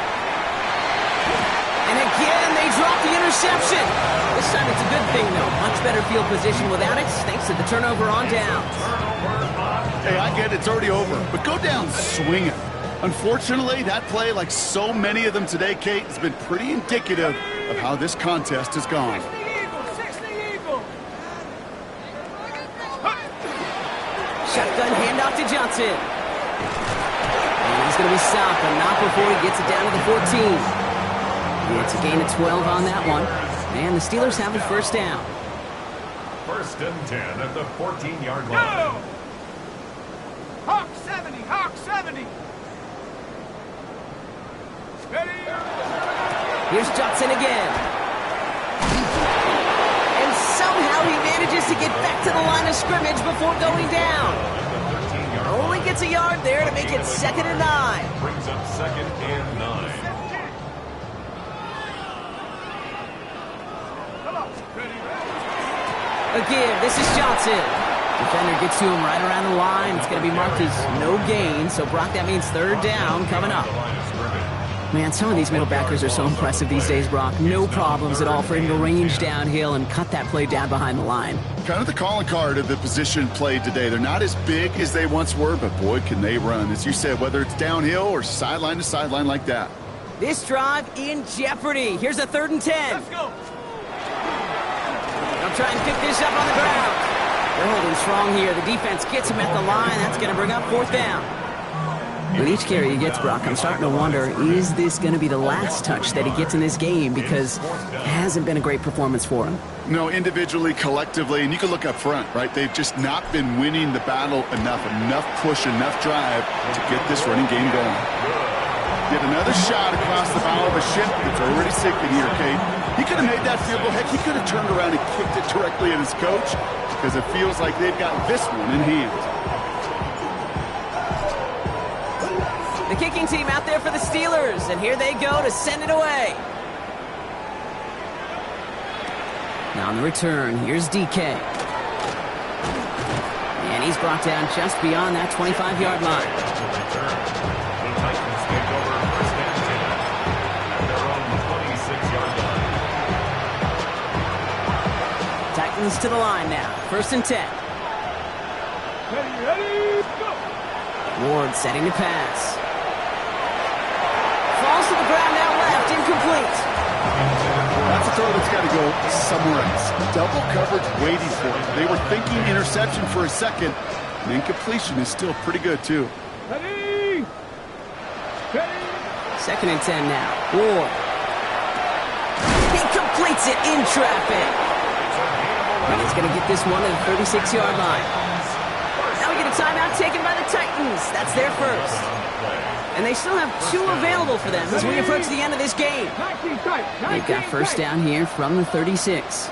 And again, they drop the interception. This time it's a good thing, though. Much better field position without it, thanks to the turnover on downs. Hey, I get it, it's already over, but go down swinging. Unfortunately, that play, like so many of them today, Kate, has been pretty indicative of how this contest has gone. Shotgun handoff to Johnson. And he's going to be stopped, but not before he gets it down to the 14. It's a gain of 12 on that one. And the Steelers have a first down. First and 10 at the 14-yard line. Hawk 70, Hawk 70. Ready? Here's Johnson again. And somehow he manages to get back to the line of scrimmage before going down. Only gets a yard there to make it 2nd and 9. Brings up 2nd and 9. Again, this is Johnson. Defender gets to him right around the line. It's going to be marked as no gain. So, Brock, that means third down coming up. Man, some of these middle backers are so impressive these days, Brock. No problems at all for him to range downhill and cut that play down behind the line. Kind of the calling card of the position played today. They're not as big as they once were, but boy, can they run. As you said, whether it's downhill or sideline to sideline like that. This drive in jeopardy. Here's a 3rd and 10. Let's go. They'll try and pick this up on the ground. They're holding strong here. The defense gets him at the line. That's going to bring up 4th down. With each carry he gets, Brock, I'm starting to wonder, is this going to be the last touch that he gets in this game? Because it hasn't been a great performance for him. No, individually, collectively, and you can look up front, right? They've just not been winning the battle enough push, enough drive to get this running game going. Get another shot across the bow of a ship that's already sinking here, Kate. He could have made that field goal. Heck, he could have turned around and kicked it directly at his coach because it feels like they've got this one in hand. The kicking team out there for the Steelers, and here they go to send it away. Now on the return, here's DK. And he's brought down just beyond that 25-yard line. The Titans take over first and 10 at their own 26-yard line. Titans to the line now. 1st and 10. Ready, go. Ward setting the pass. Falls to the ground now left, incomplete. That's a throw that's got to go somewhere else. Double coverage waiting for it. They were thinking interception for a second, and incompletion is still pretty good, too. Ready. Ready. 2nd and 10 now. Ward. He completes it in traffic. And he's going to get this one to the 36-yard line. Now we get a timeout taken by the Titans. That's their first. And they still have 2 available for them as we approach the end of this game. They've got first down here from the 36.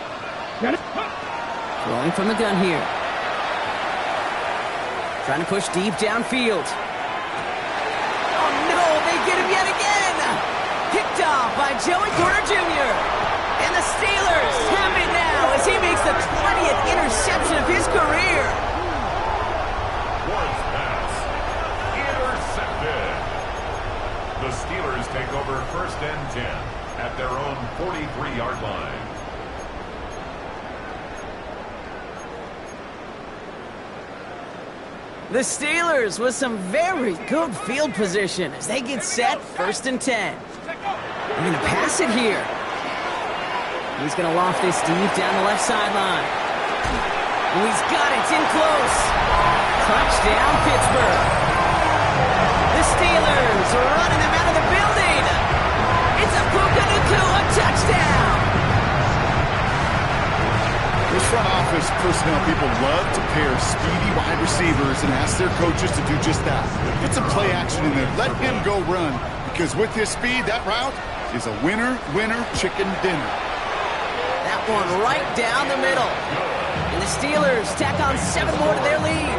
Throwing from the gun here. Trying to push deep downfield. Oh no, they get him yet again. Picked off by Joey Porter Jr. And the Steelers have it now as he makes the 20th interception of his career. Ward's pass intercepted. The Steelers take over first and 10 at their own 43-yard line. The Steelers with some very good field position as they get set 1st and 10. They're going to pass it here. He's going to loft this deep down the left sideline. Oh, he's got it. It's in close. Touchdown, Pittsburgh. The Steelers are running them out of the building. It's a Puka Nacua touchdown. Those front office personnel people love to pair speedy wide receivers and ask their coaches to do just that. Put some play action in there. Let him go run. Because with his speed, that route is a winner, chicken dinner. That one right down the middle. And the Steelers tack on 7 more to their lead.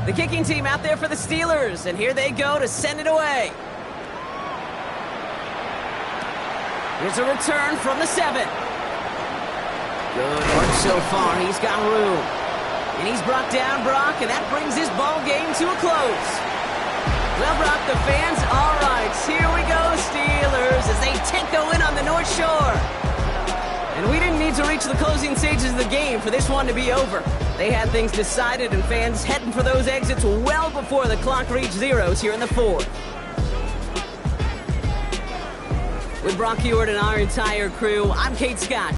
The kicking team out there for the Steelers, and here they go to send it away. Here's a return from the 7. Good work so far. He's got room. And he's brought down Brock, and that brings his ball game to a close. Well, Brock, the fans, all right, here we go, Steelers, as they take the win on the North Shore. And we didn't need to reach the closing stages of the game for this one to be over. They had things decided, and fans heading for those exits well before the clock reached zeros here in the 4th. With Brock Huard and our entire crew, I'm Kate Scott.